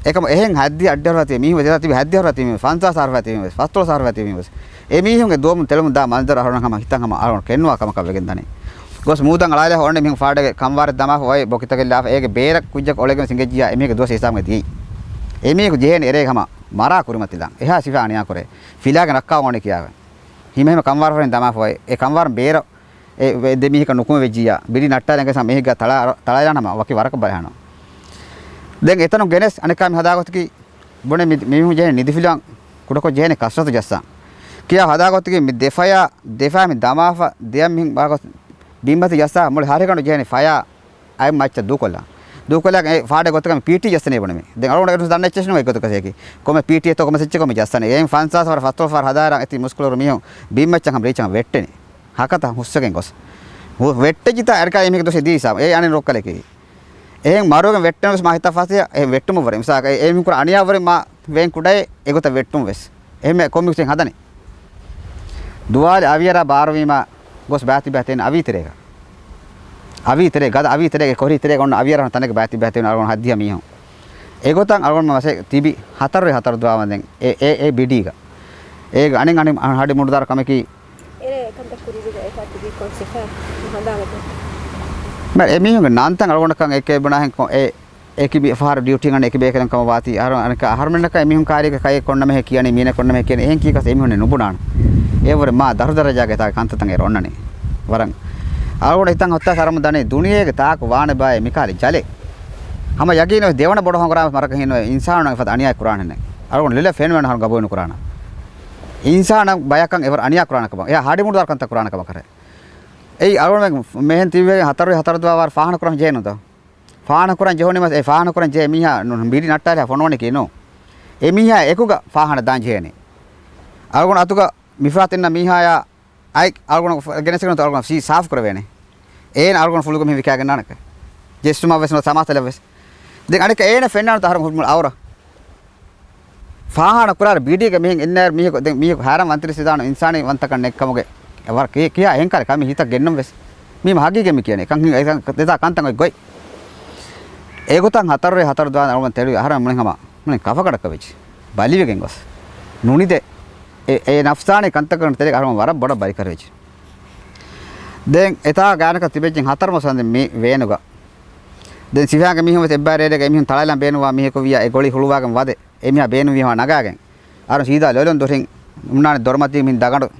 एकम एहें हद्दी अड्डर वाते मी वजह ति हद्दी वाते मी फांसा सार वाते मी फास्तो सार वाते मी ए मी हुंगे दोम तेलम दा मंदर आरोन हम हितंग हम आरोन केनवा कम कवेगन दने गोस मुदंग अलाले होने मी फाडे कमवार दमा होय बोकितगेला एगे बेर कुजक ओलेगन सिंगेजिया एमी के दोस हिसाब में दी एमी को जेहन एरे हम मारा कुरमतिला एहा सिफा अनिया करे फिला के रक्का होने किया हिमे में कमवार होने दमा होय ए कमवार बेर ए देमी का नुकुम वेजिया बिडी नट्टा लेंगे सम मेगा तळा जाना वकी वरक बरहानो देंग एतनो गेनेस अनेका में हदागत की बने मी जे निधि फिला कुडको जेने कसरत जस्सा किया हदागत की देफा में दमाफा देम हिं बागत बिंबत जस्सा मोल हारे कनो जेने फाया आई मच्च दुकोला फाडे गोतक पीटी जस्सने बने में देंग अरोड एरु दन्ने चेसनो एक गोतक सेकी कोमे पीटी तो कोमे सच्चे कोमे जस्सने एम फांसा फर फस्तो फर हदारा एति मुस्कुलर मियो बिमच्च हम रेचं वेट्टेने हाकता हुस्सकें गोस वेट्टे जिता एरका एमिक दोसे दीसा ए आने रोकले की එහෙන් මාරුවගෙන් වෙට්ටනස් මා හිතා ෆාසිය එහෙන් වෙට්ටුම වර මිසක එහෙන් කුර අනියා වර මා වෙන් කුඩේ ඒගොත වෙට්ටුම වෙස් එහෙම කොමික්සෙන් හදනේ දුවාල අවියරා බාරවීම ගොස් බෑති බෑතෙන් අවිතරේ ගද අවිතරේ කොරිතරේ ගොන්න අවියරා තනක බෑති බෑතෙන් අරගොන හදියා මීහො ඒගොතන් අරගොන මාසේ තිබි හතර දුවාමෙන් ඒ බිඩීග ඒක අනින් හඩි මුඩදාර කමකි ඒ කන්ත කුරිද ඒක තිබි කොන්සෙෆා හදාගත්තා मैं एमी होंगे नानतंग अड़गोंड कंग एक बना है को ए ඒකේ ෆාර ඩියුටි ගන්න එක බේකලන් කම වාති අනික අහර්මනක එමිහුන් කාර්යක කය කොන්න මෙහෙ කියන්නේ මීන කොන්න මෙහෙ කියන්නේ එහෙන් කීකස එමිහුනේ නුබුණාන ඒවර මා දරුදරජාගේ තා කන්තතන් ඒ රොන්නනේ වරන් ආවොඩ හිතන් හොත්තා සරම දනේ දුනියේගේ තාක වාන බය මිකාලි ජලේ හැම යගින දෙවන බොඩ හොංගරාම මරක හින ඉන්සාන ෆත අනියා කුරාන නේ ආවොඩ ලෙල ෆෙන් වෙන හර ගබෝන කුරාන ඉන්සාන බයකන් එවර අනියා කුරාන කම එයා හාඩි මුඩ දරකන්ත කුරාන කම කරේ ඒ ආවොඩ මෙහෙන් තිවේ හතර දවාර ෆාහන කුරාන ජේනොද ෆාහන කුරාන ජෙහොනේ මස් ඒ ෆාහන කුරාන ජේ මිහා බීඩි නට්ටාලා ෆොනෝනේ කිනෝ ඒ මිහා එකුග ෆාහන දාන් ජේනේ ආවොඩ අතුක මිෆාත් එන්න මිහායා අයි ආවොඩ ගෙනසගෙන තවගන සී සාෆ් කරවේනේ ඒන ආවොඩ ෆුල්ගම මෙ විකාගෙන නානක ජෙස්තුමා වෙස්න සමාතලවස් දෙක අනික ඒන ෆෙන්නාන තහරම හුල්මුල් අවර ෆාහන කුරාර බීඩික මෙහෙන් එන්නර් මිහක දැන් මිහක හාරම් අන්තරිස දාන ඉන්සානේ වන්තකන් එක්කමගේ වර කියා එහෙන් කර කම හිතක් ගෙන්නම් වෙස් මේ මහගීගෙම කියන්නේ කන් දෙතා කන්තන් ඔයි ගොයි ඒගොතන් හතර දාන අරම තෙරු හාරම් මොනේ හම මොනේ කෆකඩක වෙච්ච බලිවෙගෙන් ගොස් නුනිද ඒ නෆ්සානේ කන්ත කරන තෙරේ අරම වර බොඩ බයි කරවෙච්ච දැන් එතා ගානක තිබෙච්චින් හතරම සඳ මේ වේනුග දැන් සිවාගේ මිහම තෙබ්බාරේදක මිහන් තලලම් බේනවා මිහක වියා ඒ ගොලි හුළුවාගෙන් වදේ එමිහා බේනු විහම නගාගෙන් අර සීදා ලොලොන් දොරින් මුන්නානේ දොරමති මින් දගඩ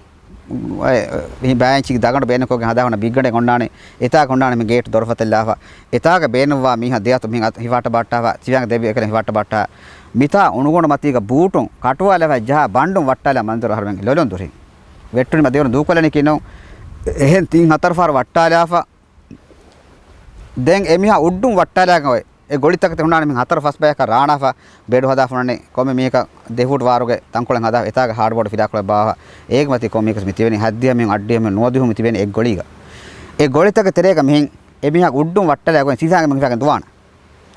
මේ බෑන්චි දගඩ බේනකෝගෙන් හදාවන බිග්ගඩේ කොණ්ඩානේ එතා කොණ්ඩානේ මේ ගේට් දොරෆතල්ලාවා එතාගේ බේනවා මිහා දෙයතු මින් හිවාට බට්ටාවා සිවාගේ දෙබි එකන හිවාට බට්ටා මිතා උණුගොණ මතීක බූටුන් කටුවාලව ජහ බණ්ඩුන් වට්ටාලා මන්දර හරවෙන් ලොලොන් දොරින් වෙට්ටුනි මදේවන දූකලනේ කිනෝ එහෙන් තින් හතර ෆාර වට්ටාලාවා දැන් එමිහා උඩ්ඩුන් වට්ටාලාගම ඒ ගොලිතක තේ මින් හතර ෆස් බයක රාණාෆා බේඩු හදා ෆුනනේ කොමෙ මේක දෙහුට වාරුගේ තංකොලෙන් හදා එතාගේ හાર્ඩ් බෝඩ් ෆිදාකල බාවා ඒක මතී කොමෙක මිතිවෙනි හද්දිය මෙන් අඩ්ඩිය මෙන් නොදිහු මිතිවෙනි එක් ගොලිග ඒ ගොලිතක තේරේක මෙන් එමිහා උඩ්ඩුන් වට්ටාලාගම සීසාගේ මං හිතාගෙන දුවාන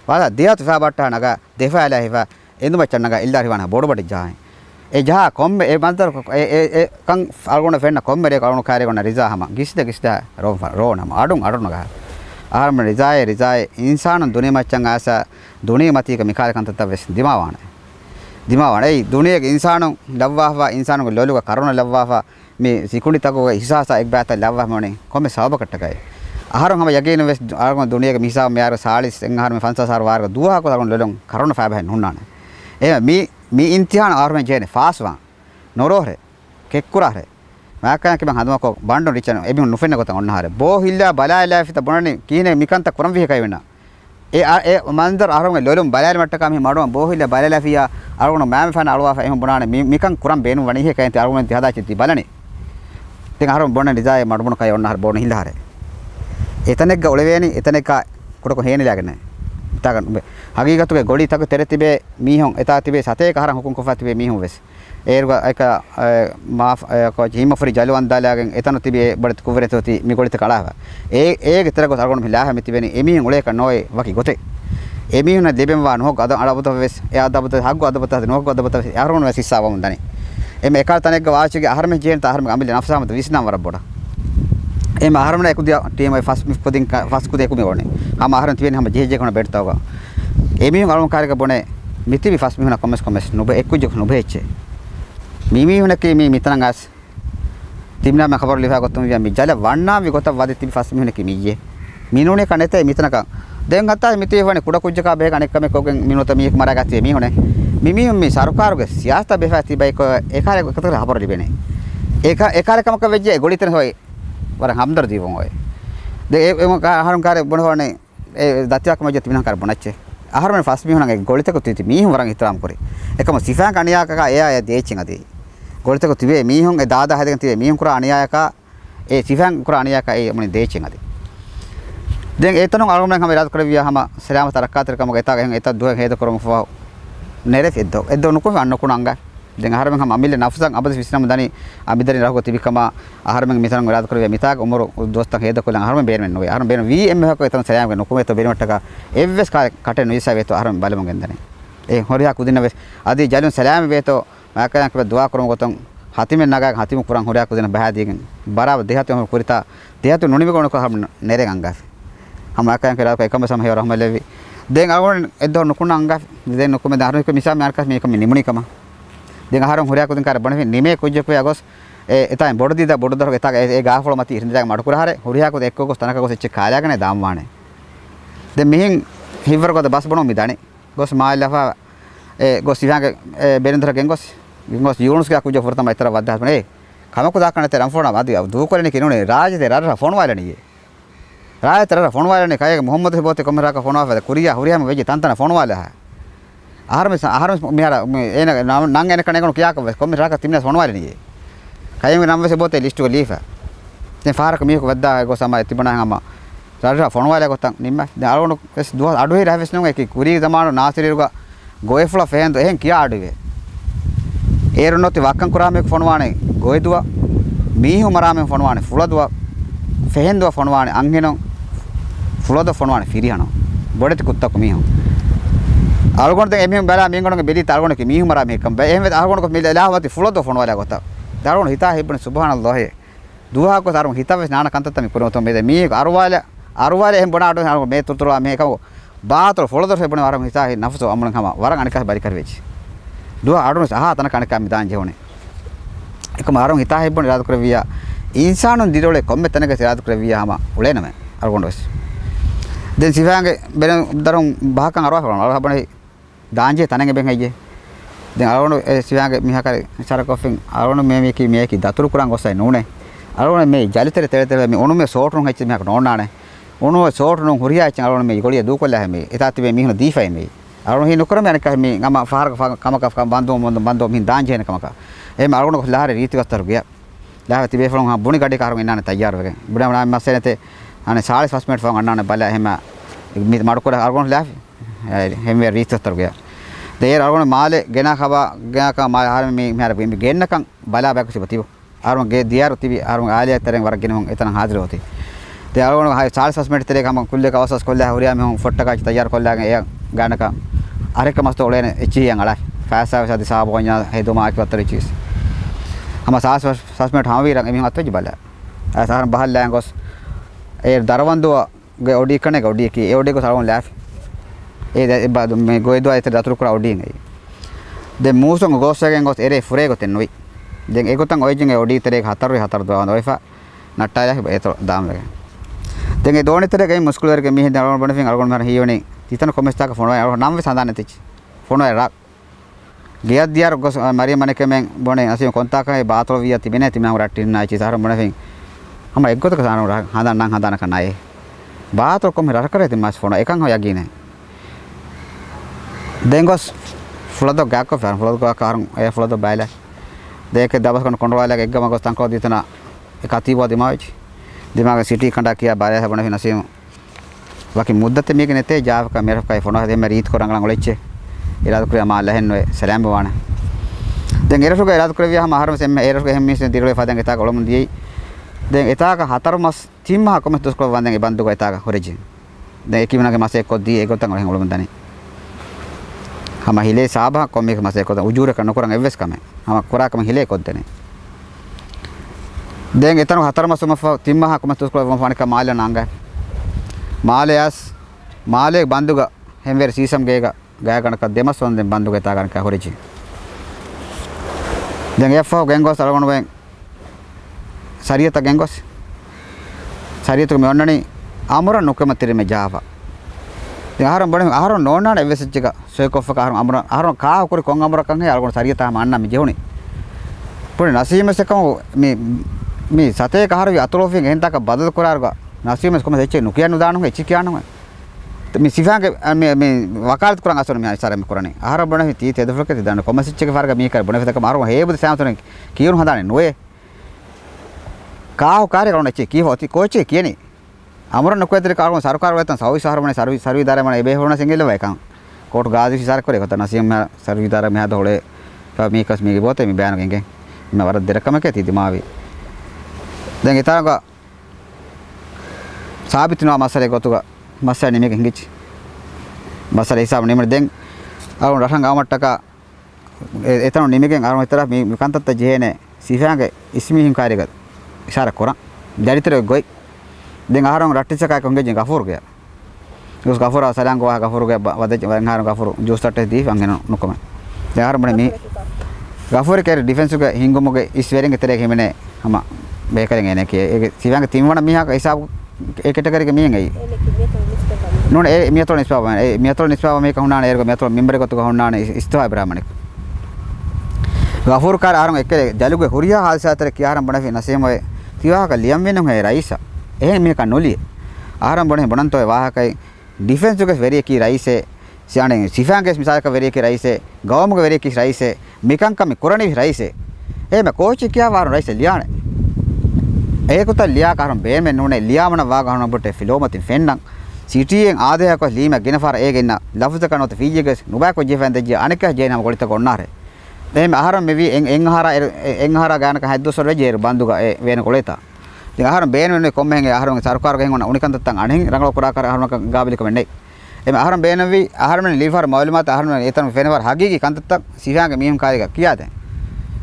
වාලා දෙයත් ෆා බට්ටා නගා දෙෆාලා හිවා එඳු මච්චන් නගා ඉල්දාරි වන බෝඩ බඩ ජායි ඒ ජහ කොම්බේ ඒ මන්තර ඒ කන් අල්ගොන ෆෙන්න කොම්බේ රේ කරුණු කාර්ය කරන රිසාහම ගිස්ද රෝනම අඩුන් නගා ආරම රිසාය ඉන්සාන දුනේ මච්චන් ආස දුනේ මතීක මිකාල කන්තත වෙස් දිමාවාන ඒ දුනේ ඉන්සාන ලව්වාවා ඉන්සාන ලොලුක කරුණ ලව්වාවා මේ සිකුණි තකෝ හිසාස එක් බෑත ලව්වා මොනේ කොමේ සවබකටකයි ආහාරම් හැම යගේන වෙස් ආරම දුනේ මිසා මෙයාර සාලිස් එන්හාරම ෆන්සාසාර වාරක දුවා කො තකන ලොලොන් කරුණ ෆෑබහෙන් හුන්නාන ඒ මේ ඉන්තිහාන ආරම ජේනේ ෆාස්වා නොරෝහරේ කෙක්කුරාරේ මාකයන් කිබන් හදමකෝ බණ්ඩො රිචන එබින් නුෆෙන්න කොතන් ඔන්නහාර බෝ හිල්ලා බලායලා ෆිත බොනනේ කීනේ මිකන්ත කුරම් විහකයි වෙන්න ඒ මන්දර ආරම ලොලොම් බලායල මට්ටකම මේ මඩුව බෝ හිල්ලා බලායලා ෆියා අරගොන මෑම ෆන අලුවා එහෙම බොනානේ මිකන් කුරම් බේනු වණි හකයි ති අරගොන ති හදාචිති බලනේ තින් ආරම බොන ඩිසාය මඩුමුන කයි ඔන්නහාර බොන හිල්ලාහාර එතනෙක් ඔලවේනි එතනෙක් කුඩක හේනෙලාගෙන තගන් හගීගතුගේ ගොඩි තක තෙර තිබේ මීහොන් එතා තිබේ සතේක හරන් හුකුම් කොෆා තිබේ මීහොන් වෙස් ඒර්ග එක මා කො ජීමෆරි ජලවන් දාලාගෙන් එතන තිබේ බඩත් කුවරතෝති මි ගොඩිත කලාව ඒ ගෙතර ගොත අරගොන මිලා හැමි තිබෙනි එමීහොන් උලේක නොයි වකි ගොතේ එමීහොන දෙබෙන් වා නොක අද අලබත වෙස් ඒ අදබත හග්ග අදබත නොක අදබත අරගොන වෙස් ඉස්සාවම දනි එමෙ එකල් තනෙක්ග වාචිගේ අහරම ජේන තාහරම අමිල නෆසාමත විස්නම් වර බොඩ එම අහරමන එකුදියා ටීම් ෆස් මිෆ්කොදින් ෆස් කුදේ කුමි ඕනේ හම අහරන් තිබෙන හැම ජේජේ කොන බෙඩ්තාවගා එමීහොන් අරගොන කාර්යක බොනේ මිතිවි ෆස් මිහුන කොමස් නොබ එක්කුජක නොබෙච්චේ මිමි හුනකේ මේ මිතනන් ආස් තිබුණා මම ખબર ලිවා ගොතම විය මිජල වන්නා වි ගොත වදි තිබි ෆස් මිහුනකේ මියේ මිනුනේ කනතේ මිතනක දැන් අත්තා මිතේ වනේ කුඩ කුජ්ජකා බේ කණෙක් කම කොගෙන් මිනුත මියක් මරා ගත්තේ මි හොනේ මිමි මේ සරකාරුගේ සියාස්ත බෙෆාති බයික ඒකාරේ එකතර ખબર ලිබෙනේ ඒකාරේ කමක වෙජ්ජේ ගොලිතන හොයි වර හම්දර දීවොන් ඔය දේ එම ආහාරම් කාර්ය බොනවනේ ඒ දත්‍යක් මජ තිබුණා කර බොනච්චේ ආහාරම ෆස් මිහුනගේ ගොලිතක තිති මිහුන් වරන් ඉතරම් කරේ එකම සිෆාන් කණියාකක එයා දේචින් අදී ගොලිතක තිබේ මිහුන් ඒ දාදා හැදගෙන තිබේ මිහුන් කුරා අනියායක ඒ සිෆාන් කුරා අනියායක ඒ මොනේ දේචින් අදී දැන් ඒතනොන් අරමුණන් හැම ඉරාද කර වියා හැම සලාම තරක්කාතර කම ගතා ගෙන් ඒත දුව හේද කරමු ෆව නෙරෙ එද්දෝ නුකෝ අන්න කුණංග දැන් ආහාරම හැම අමිල්ල නෆසන් අබද විස්නම දනි අබිදරි රහක තිබිකම ආහාරම මිතන ඉරාද කර වියා මිතාක උමරු දොස්තන් හේද කොලන් ආහාරම බේරෙන්න නොවේ ආහාරම බේරෙන වී එම් එකක එතන සලාම ගෙන් නුකෝ එත බේරෙන්නටක එව්ස් කටේ නොයිසා වේතෝ ආහාරම බලමු ගෙන්දනේ ඒ හොරියා කුදින වෙස් අදී ජලුන් සලාම වේතෝ මාකයන් කර දුවා කරමු ගොතන් හතිමෙන් නගා හතිමු කුරන් හොරියා කුදින බහාදීගෙන් බරාව දෙහතම කුරිතා දෙහතු නොනිම ගොන කොහම නෙරෙන් අංගා हम आका करा एकम समय और हम लेवी देंग आवन एदो नुकुना अंगा दें नुकुमे दारो को मिसा मारका मे कम निमुनी कमा देंग हारम हुरिया को दिन कार बने निमे कुज को अगस ए एता बोर्ड दीदा बोर्ड दर एता ए गाफळ मती हिंदा माडकुरा हारे हुरिया को एक्को को तनका को सेच खाला गने दाम वाणे दे मिहिं හිවර කොට බස් බොනෝ මිදානේ ගොස් මාල්ලෆා ගොස් සිවංගේ බෙරෙන්දර ගෙන්ගොස් යූනුස් ගා කුජ ෆොර තමයි ඉතර වද්දා හපනේ කමක දාකන තේ රම්ෆෝනා වාදි දූ කොලනේ කිනුනේ රාජේ රර ෆෝන් වයිලනේ රාජේ තර ෆෝන් වයිලනේ කයක මොහම්මද් බෝතේ කොමරාක ෆෝන් වාද කුරියා හුරියාම වෙජි තන්තන ෆෝන් වයිලා ආහාරම මෙහර එන නං එන කණේ කොන කියාක කොමරාක තිමින ෆෝන් වයිලනේ කයම නම් වෙසේ බෝතේ ලිස්ට් එක ලීෆා දැන් ෆාරක මියක වද්දා ගොස් සමයි තිබුණා හම රර ෆෝන් වයිලා ගොතන් නිම්ම දැන් අරවණු එස් දුව අඩුවේ රහවස් නෝ එක කුරී දමාන නාසිරිරුගා ගෝයෆ්ලා ෆෙහෙන්ද එහෙන් කියා අඩුවේ ඒරුනොති වක්කන් කුරාමෙක් ෆෝන් වානේ ගෝයදුවා මීහු මරාමෙන් ෆෝන් වානේ ෆුලදුවා ෆෙහෙන්දුවා ෆෝන් වානේ අංගෙනෝ ෆුලද ෆෝන් වානේ ෆිරිහනෝ බොඩති කුත්තක මීහු අල්ගොන් දෙ එමෙන් බලා මින්ගොනගේ බෙලි තාල්ගොනක මීහු මරාමෙක් කම් බෑ එහෙම අල්ගොනක මිල එලාවති ෆුලද ෆෝන් වාලා ගොත දාල්ගොන හිතා හෙබ්බන සුබ්හානල්ලාහ් දුහාක තරම හිතවෙස් නාන කන්තත මි පුරවතෝ මේ මී අරවාල එහෙම බොනාඩ මේ තුතුරා මේකව බාතර ෆොලද හෙබ්බන වරම හිතා හි නෆසෝ අමුණ කම වරන් අනිකස් බරි කරවෙචි දුව අඩුනස් අහා තන කණක මි දාන් ජෙවනේ එකම අරන් හිතා හෙබ්බන රාද කරවියා ඉන්සානුන් දිරෝලේ කොම්මෙ තනක රාද කරවියාම උලේනම අරගොන්ඩොස් දැන් සිවාගේ බෙන දරුම් බහකන් අරවා කරනවා අර හබනේ දාන්ජේ තනගේ බෙන් අයියේ දැන් අරගොන්ඩ සිවාගේ මිහකර සරකොෆින් අරගොන්ඩ මේකි දතුරු කුරන් ගොස්සයි නෝනේ අරගොන්ඩ මේ ජලිතර තෙල මේ ඔනු මේ සෝටුන් හච්ච මිහක නෝනානේ ඔනු සෝටුන් හුරියා චන් අරගොන්ඩ මේ ගොලිය දූ කොල්ලා හැමේ එතාති මේ මිහුන දීෆයි මේ අරගොන්ඩ හි නොකරම යනක මේ ගම ෆාරක කමක බන්දෝ මින් දාන්ජේ නකමක එහෙම අරගොන්ඩ කොල්ලාහරේ රීති වස්තර ගියා ලාව තිබේ ෆලොන් හා බොනි ගඩේ කාරම ඉන්නane තයාර වගේ බුඩම නම් මස්සේ නැතේ අනේ 45 මිනිත් ෆෝන් අන්නane බල එහෙම මේ මඩකොඩ අරගොන්ඩ ලාව එහෙම රීති වස්තර ගියා දෙයර අරගොන්ඩ මාලේ ගෙනා කවා ගෙනාක මාල හාර මේ මෙහර මේ ගෙන්නකම් බලා බැකසි තිබෝ අරම ගේ දියාරු තිබි අරම ආලිය තරෙන් වරක් ගෙනම එතන හාජර හොති ते अरगोन हाय 40 मिनट तेरे हम कुल्ले का वसस कोल्ले हरिया में हम फोटो का तैयार कोल्ले ए गाना का अरे का मस्त ओले ने एची अंगला फैसा वैसा दिसा बो냐 हे दो मार्क पत्तर चीज हम 60 मिनट हम भी रंग में मत जबला ऐसा हम बाहर लैंगोस ए दरवंदो गे ओडी कने ओडी की ए ओडी को सारोन लाफ ए बाद में गोयदो ऐसे दातुर को ओडी गई दे मूसों गोसगें गोस एरे फुरे को तेनोई दें एगोतंग ओइजिंग ओडी तेरे हातर दो ओइफा नट्टा या ए तो दाम लगे देंगे दोने तेरे कहीं मुश्किल करके मी दरवन बने फिंग अरगोन मार हियोनी तीतन कोमेस्ता का फोन है नाम भी सांदा नहीं थी फोन है राक गया दियार गोस मारी मने के में बने असी कोंता का बात हो विया तिबेने तिमे हम राटिन ना ची सार बने फिंग हम एक गोत का सानो हादा ना करना है बात और कम रख करे ति मास फोन एकंग हो यागी ने देंगोस फ्लदो गाको फ्लदो का कार ए फ्लदो बायला देख दबस कोन कंट्रोल एक गम गोस तंको दितना एक अतीवा दिमाग सिटी कंडा किया बारे से बने नसीम बाकी मुद्दत में के नेते जाव का मेरे का फोन है मैं रीत को रंगला गोलेचे इराद कर मा लहन वे सलाम बवाना देंगे एरसो का इराद कर हम आहार से मैं एरसो के हम से दिरोले फादेंगे ता गोलम दिए देंगे इता का हातर मस तीन माह को मैं तो वादेंगे बंदू का इता का होरेजी दे एक मना के मासे को दी एक तंग गोलम दानी हम हिले साबा को में मासे को उजूर का नकोरंग एवेस का में हम कोरा का हिले को देने देंगे इतना हातर मस म तीन माह को मैं तो फाने का माल नांगा मालेयास माले बंदुगा हम वेर सीसम गेगा गाय कनक देमस ಒಂದೆ बंदुगा ता कनक होरिची देंगे एफो गेंगोस अरगोन वे सरियत गेंगोस सरियत में ओन्ननी आमर नुके मतिरे में जावा आहारम बड़े आहारम नोना एवेसचिगा सोयकोफ का आहारम आहारम का कोरी कोंग आमर कंगे अरगोन सरियत हम अन्ना में जेवनी पुणे नसीम से कम मी सते कहार अतलोफी गेंता का बदल करारगा नसीम को मैं नुकिया नुदान होंगे चिकिया होंगे तो मी सिफा के मी वकालत कुरांग असर में सारे में कुराने आहार बने ती ते दफर के दान कोमस चिके फार का मी कर बने तक मारो हे बद साम तो कियोन हदाने नोए काव कार्य करने चे की होती कोचे की नहीं अमर नुके तेरे कार सरकार वेतन सर्विस बने सर्विस दारे बने बे होना सिंगल वे का कोर्ट गाजी सार करे होता नसीम में सर्विस दारे में दौड़े मी कस मी बोते मी बयान गेंगे मैं वरद रकम के थी दिमावी देंगे तागा साबितना मसले गोतुगा मसले निमे के हिंगिच मसले हिसाब निमे देंग और रठंग आमटका एतनो निमे के आरो इतरा मी कांतत जेने सिफांगे इसमी हिम कार्यगत इशारा कोरा दरित्र गोई देंग आरो रट्टिच का कंगे जे गफूर गया उस गफूर सलांग गवा गफूर गया वदे हारो गफूर जो स्टार्ट दी अंगेनो नुकमे यार बने मी गफूर के डिफेंस के हिंगुमगे इस वेरिंग तेरे के मने हम बेकरेंगे ने के सिवांग तीन वन मिहा का हिसाब एक कैटेगरी के मिहेंगे නෝන ඒ මියතොල නිස්පාව ඒ මියතොල නිස්පාව මේක හුණානේ ඒරක මියතොල මෙම්බර් එකතු හුණානේ ඉස්තවා බ්‍රාහ්මණෙක් ගෆූර් කාර ආරම එක්කේ ජලුගේ හුරියා හාල්ස අතර කියාරම් බණේ නසෙමොය තිවාක ලියම් වෙනම හේ රයිසා එහෙ මේක නොලිය ආරම් බණේ බණන්තෝ වාහකයි ඩිෆෙන්ස් උගේ වෙරිය කි රයිසේ සියානේ සිෆාන්ගේ මිසාලක වෙරිය කි රයිසේ ගවමුගේ වෙරිය කි රයිසේ මිකංකම කුරණි රයිසේ එහෙම කෝච් කියා වාර රයිසේ ලියානේ ඒකත ලියා කාරම් බේමෙන් නුනේ ලියාමන වාගහන ඔබට ෆිලෝමතින් ෆෙන්නම් සිටියෙන් ආදයක ලීම ගෙනපාර ඒගෙන්න ලෆ්ස කනොත ෆීජිගස් නුබාකො ජෙෆෙන් දෙජි අනික ජේනම ගොලිත කොන්නාරේ එහෙම ආහාරම් මෙවි එන්හාරා ගානක හැද්දොසර වෙජේර බන්දුග ඒ වෙන කොලේතා ඉතින් ආහාරම් බේන වෙන්නේ කොම්මෙන් ආහාරම් සරකාර ගෙන් වුණා උනිකන්තත්තන් අණෙන් රංගල පුරා කර ආහාරම ගාබලික වෙන්නේ එහෙම ආහාරම් බේනවි ආහාරම් ලීෆාර මවලමත ආහාරම් ඒතන ෆෙනවර හගීගි කන්තත්තක් සිහාගේ මියම් කාරික කියාද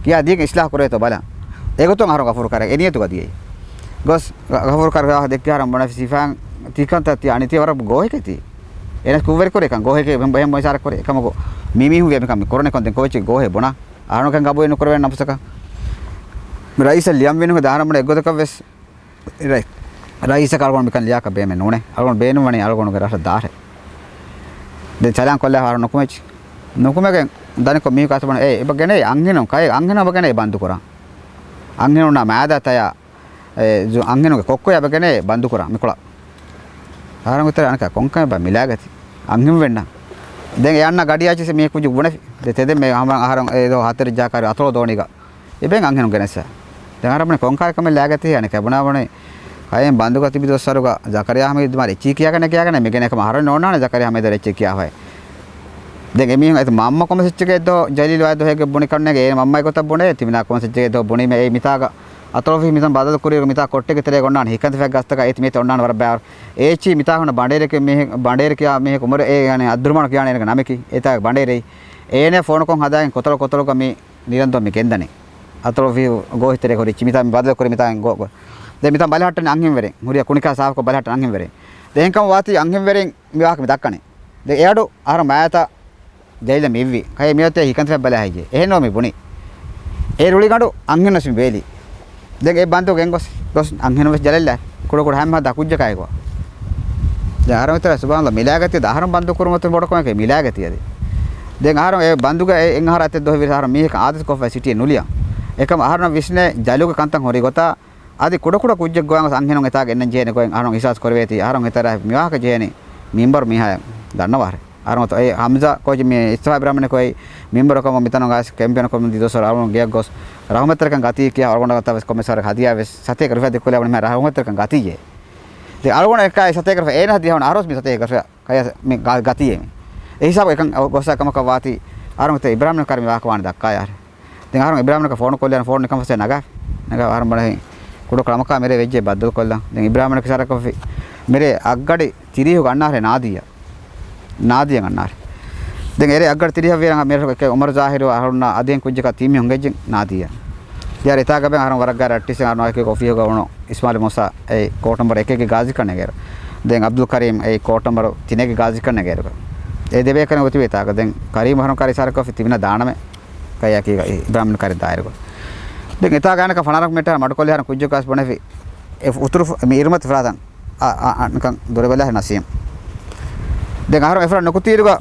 කියා දීක ඉස්ලාහ කරේතෝ බල ඒකතොන් ආහාරම් ගෆුර කරේ එනියතු ගදියේ ගොස් ගෆුර කරා දෙක්ක ආහාරම් බන සිෆාන් තිකන්තත්ති අනිති වර ගෝහෙකති එනස් කුවර කරේ කන් ගෝහෙකේ බෙම් මොයිසාර කරේ එකමකෝ මිමිහු වෙමකම් කොරනේ කොන්දෙන් කෝචි ගෝහෙ බොනා ආනකන් ගබෝ එන කරවෙන්න අපසක රයිස ලියම් වෙනුක දානමඩ එගොදක වෙස් රයි රයිස කාල්ගොන් මිකන් ලියාක බේමෙ නෝනේ අල්ගොන් බේනු වනේ අල්ගොන් කරස දාර දෙ චලන් කොල්ලා හාර නොකුමෙච් නොකුමෙන් දනිකො මී කාසබන ඒ එබගනේ අංගෙනෝ කය අංගෙනෝ බගනේ බන්දු කරා අංගෙනෝ නා මෑදතය ඒ අංගෙනෝ කොක්කෝ යබගනේ බන්දු කරා මිකොලා ආරං උතර අනක කොංකම බ මිලාගති අංගෙම වෙන්න දැන් යන්න ගඩියාචිස මේ කුජු ගුණ දෙතෙද මේ ආහාරම් ඒ දෝ හතර ජාකාරය අතෝ දෝනික එබෙන් අංගෙනු ගෙනස දැන් ආරම්නේ කොංකායකම ලෑගති යන්නේ කැබුණාවනේ අයෙන් බන්දුක තිබි දොස්සරුක ජකරියා හැමෙද්දි මාරි චී කියාගෙන මේකන එකම හරන්න ඕනානේ ජකරියා හැමෙද්ද රෙච්ච කියා හොය දැන් එමින් අත මම්ම කොම සිච්චකේ දෝ ජලිල වයද හේක බොනි කන්නේගේ ඒ මම්මයි කොත බොනේ තිමිනා කොම සිච්චකේ දෝ බොනි මේ මිතාග අතෝෆි මිතන් බදල කුරියක මිතා කොට්ටේ තරේ ගොන්නාන හිකන්ත ෆැක් ගස්තක ඒත් මේ තොන්නාන වර බෑ ඒචි මිතා හොන බණ්ඩේරක මේ බණ්ඩේර කියා මේ කුමර ඒ යන්නේ අද්දුරුමන කියන්නේ එක නමකි ඒතා බණ්ඩේරේ ඒනේ ෆෝන කොන් හදාගෙන කොතල කමි නිරන්තර මේ කෙන්දනේ අතෝෆි ගෝහිතරේ කොරි චිමිතා මේ බදල කුරි මිතා ගෝ දැන් මිතා බලහට්ටනේ අංගෙන් වෙරෙන් මුරිය කුණිකා සාවක බලහට්ට අංගෙන් වෙරෙන් දෙහෙන්කම වාති අංගෙන් වෙරෙන් මිවාක මේ දක්කනේ දැන් එයාඩෝ අර මෑත ජයිල මෙව්වි කය මියතේ හිකන්ත ෆැක් බලයි හයිජේ එහෙනෝ මේ බොනි ඒ රුලි ගඩෝ අංගෙන් නැසි වේලි දැන් ඒ බන්තෝ ගෙන් ගොස් අංගෙනොස් ජලෙල්ල කුඩ හැම හදා කුජ්ජ කයකෝ දැන් ආරම විතර සුබාන්ලා මිලාගතිය ආහාරම් බන්දු කරුමත බොඩකම එකේ මිලාගතියද දැන් ආහාරම් ඒ බන්දුක එන් ආහාර ඇතේ දොහ විතර ආහාරම් මේක ආදස් කොෆ සිටියේ නුලියා එකම ආහාරම් විශ්නේ ජලුක කන්තන් හොරි ගොතා ආදි කුඩ කුජ්ජ ගෝයන් සංගෙනොන් එතාග එන්න ජේනේ කොෙන් ආහාරම් ඉසස් කරවේති ආහාරම් එතර මිවාක ජේනේ මිම්බර් මිහා දන්නවාර ආරම තෝ ඒ හම්සා කොජි මේ ඉස්වා බ්‍රාහ්මණ කොයි මිම්බර කොම මිතන ගාස් කැම්පියන කොම දිදොසර ආරම ගියක් ගොස් රහමතරකන් ගතිය කියා අරගොණ ගතවස් කොමසාර හදියාවස් සතේ කරෆා දෙකොල අපේ මම රහමතරකන් ගතියේ ඉතින් අරගොණ එකයි සතේ කරෆා එන හදියාවන ආරොස් මේ සතේ කරෆා කය මේ ගතියේ ඒ හිසාව එකන් ගොස්සකම කවාති ආරම තේ ඉබ්‍රාහ්මණ කර්ම වාකවාන දක්කා යාර ඉතින් ආරම ඉබ්‍රාහ්මණක ෆෝන් කොල්ලන ෆෝන් එකම පස්සේ නගා ආරම බණේ කුඩ ක්‍රමකා මෙරේ වෙජ්ජේ බද්දල් කොල්ලා දැන් ඉබ්‍රාහ්මණක සරකෝෆි මෙරේ අග්ගඩි තිරියු ගන්නාරේ නාදිය ගන්නාරේ දැන් එරේ අග්ගඩ තිරිය වේරන් මෙරේ උමර් ජාහිර අහරුණ අදෙන් කුජ්ජක තීමි හොංගෙජ්ජ නාදිය यार इता गबे आरम वरगार अट्टिसे आनो एक कॉफी होगा उनो इस्माइल मूसा ए कोट नंबर 1 के गाजी करने गेर देन अब्दुल करीम ए कोट नंबर 3 के गाजी करने गेर ए देवे करने होती बेता देन करीम हरम कारी सार कॉफी तिबिना दान में कया की ब्राह्मण कारी दायर को देन इता गाने का फनारक मेटर मडकोले हरम कुज्जो कास बने ए उतरु मीरमत फ्रादन आ नकन दोरेबला है नसीम देन हरम एफरा नकुतीरुगा